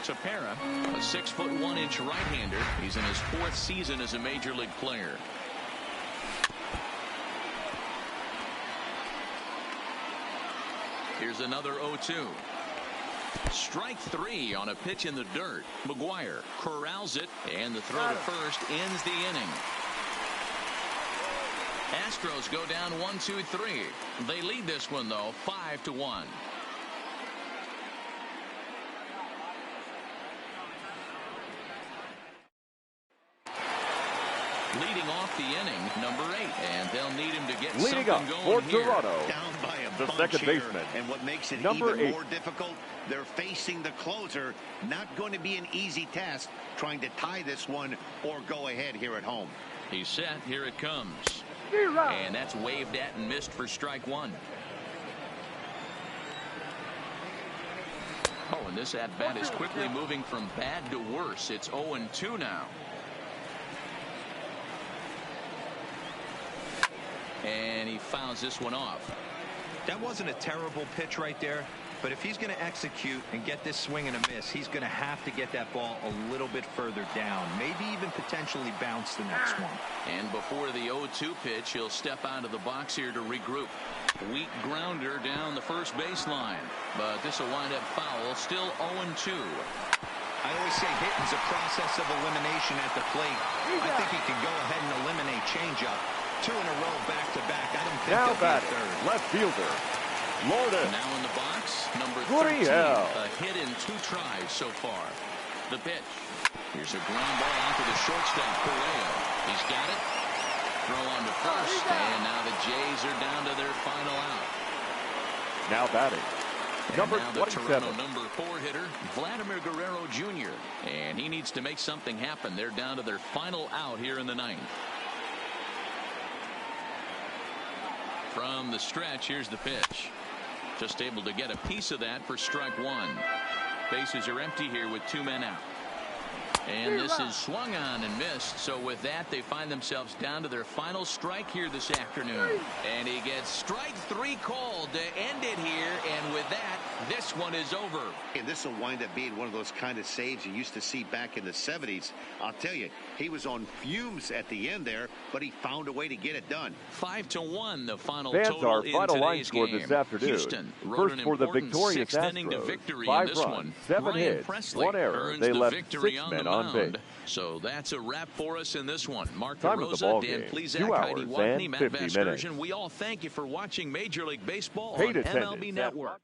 [SPEAKER 1] Tepera, a 6'1" right-hander. He's in his 4th season as a major league player. Here's another 0-2. Strike 3 on a pitch in the dirt. McGuire corrals it, and the throw to first ends the inning. Astros go down 1-2-3. They lead this one, though, 5-1. Leading off the inning, number 8, and they'll need him to get
[SPEAKER 4] Leading
[SPEAKER 1] something
[SPEAKER 4] up
[SPEAKER 1] going
[SPEAKER 4] for
[SPEAKER 1] here.
[SPEAKER 4] Toronto,
[SPEAKER 3] Down by a
[SPEAKER 4] the
[SPEAKER 3] bunch
[SPEAKER 4] second
[SPEAKER 3] here.
[SPEAKER 4] baseman,
[SPEAKER 3] And what makes it
[SPEAKER 4] number
[SPEAKER 3] even
[SPEAKER 4] 8.
[SPEAKER 3] more difficult, they're facing the closer. Not going to be an easy task trying to tie this one or go ahead here at home.
[SPEAKER 1] He's set. Here it comes. And that's waved at and missed for strike 1. Oh, and this at-bat is quickly moving from bad to worse. It's 0-2 now. and he fouls this one off.
[SPEAKER 2] That wasn't a terrible pitch right there, but if he's going to execute and get this swing and a miss, he's going to have to get that ball a little bit further down, maybe even potentially bounce the next one.
[SPEAKER 1] And before the 0-2 pitch, he'll step out of the box here to regroup. Weak grounder down the first baseline, but this will wind up foul. Still 0-2.
[SPEAKER 2] I always say hitting's a process of elimination at the plate. I think he can go ahead and eliminate changeup. 2 in a row back-to-back. I don't think
[SPEAKER 4] Now
[SPEAKER 2] he'll be a
[SPEAKER 4] batting,
[SPEAKER 2] third.
[SPEAKER 4] left fielder, Lourdes.
[SPEAKER 1] Now in the box, number 13.
[SPEAKER 4] Gurriel.
[SPEAKER 1] A hit in 2 tries so far. The pitch. Here's a ground ball out to the shortstop, Correa. He's got it. Throw on to first, and now the Jays are down to their final out.
[SPEAKER 4] Now batting, number
[SPEAKER 1] now the
[SPEAKER 4] 27.
[SPEAKER 1] Toronto number 4 hitter, Vladimir Guerrero Jr. And he needs to make something happen. They're down to their final out here in the 9th. From the stretch, here's the pitch. Just able to get a piece of that for strike 1. Bases are empty here with 2 men out. And this is swung on and missed. So with that, they find themselves down to their final strike here this afternoon. And he gets strike 3 called to end it here. And with that, this one is over.
[SPEAKER 3] And this will wind up being one of those kind of saves you used to see back in the 70s. I'll tell you, he was on fumes at the end there, but he found a way to get it done.
[SPEAKER 1] 5-1, the final
[SPEAKER 4] Fans,
[SPEAKER 1] total
[SPEAKER 4] our
[SPEAKER 1] in
[SPEAKER 4] final line
[SPEAKER 1] today's
[SPEAKER 4] score
[SPEAKER 1] game.
[SPEAKER 4] this afternoon.
[SPEAKER 1] Houston wrote
[SPEAKER 4] First
[SPEAKER 1] an
[SPEAKER 4] for the
[SPEAKER 1] important
[SPEAKER 4] victorious
[SPEAKER 1] 6th inning to
[SPEAKER 4] Astros.
[SPEAKER 1] victory
[SPEAKER 4] 5
[SPEAKER 1] in this
[SPEAKER 4] runs,
[SPEAKER 1] one.
[SPEAKER 4] 7
[SPEAKER 1] Ryan
[SPEAKER 4] hits,
[SPEAKER 1] Presley
[SPEAKER 4] 1 error.
[SPEAKER 1] earns
[SPEAKER 4] They
[SPEAKER 1] the
[SPEAKER 4] left
[SPEAKER 1] victory
[SPEAKER 4] 6
[SPEAKER 1] on
[SPEAKER 4] men
[SPEAKER 1] the
[SPEAKER 4] on
[SPEAKER 1] mound.
[SPEAKER 4] base.
[SPEAKER 1] So that's a wrap for us in this one. Mark
[SPEAKER 4] Time of the
[SPEAKER 1] DeRosa,
[SPEAKER 4] ball
[SPEAKER 1] Dan
[SPEAKER 4] game,
[SPEAKER 1] Plesac,
[SPEAKER 4] 2
[SPEAKER 1] Heidi
[SPEAKER 4] hours
[SPEAKER 1] Watney,
[SPEAKER 4] and
[SPEAKER 1] Matt
[SPEAKER 4] 50 minutes.
[SPEAKER 1] Vasgersian. We all thank you for watching Major League Baseball
[SPEAKER 4] Paid
[SPEAKER 1] on
[SPEAKER 4] attendance
[SPEAKER 1] MLB
[SPEAKER 4] at
[SPEAKER 1] Network.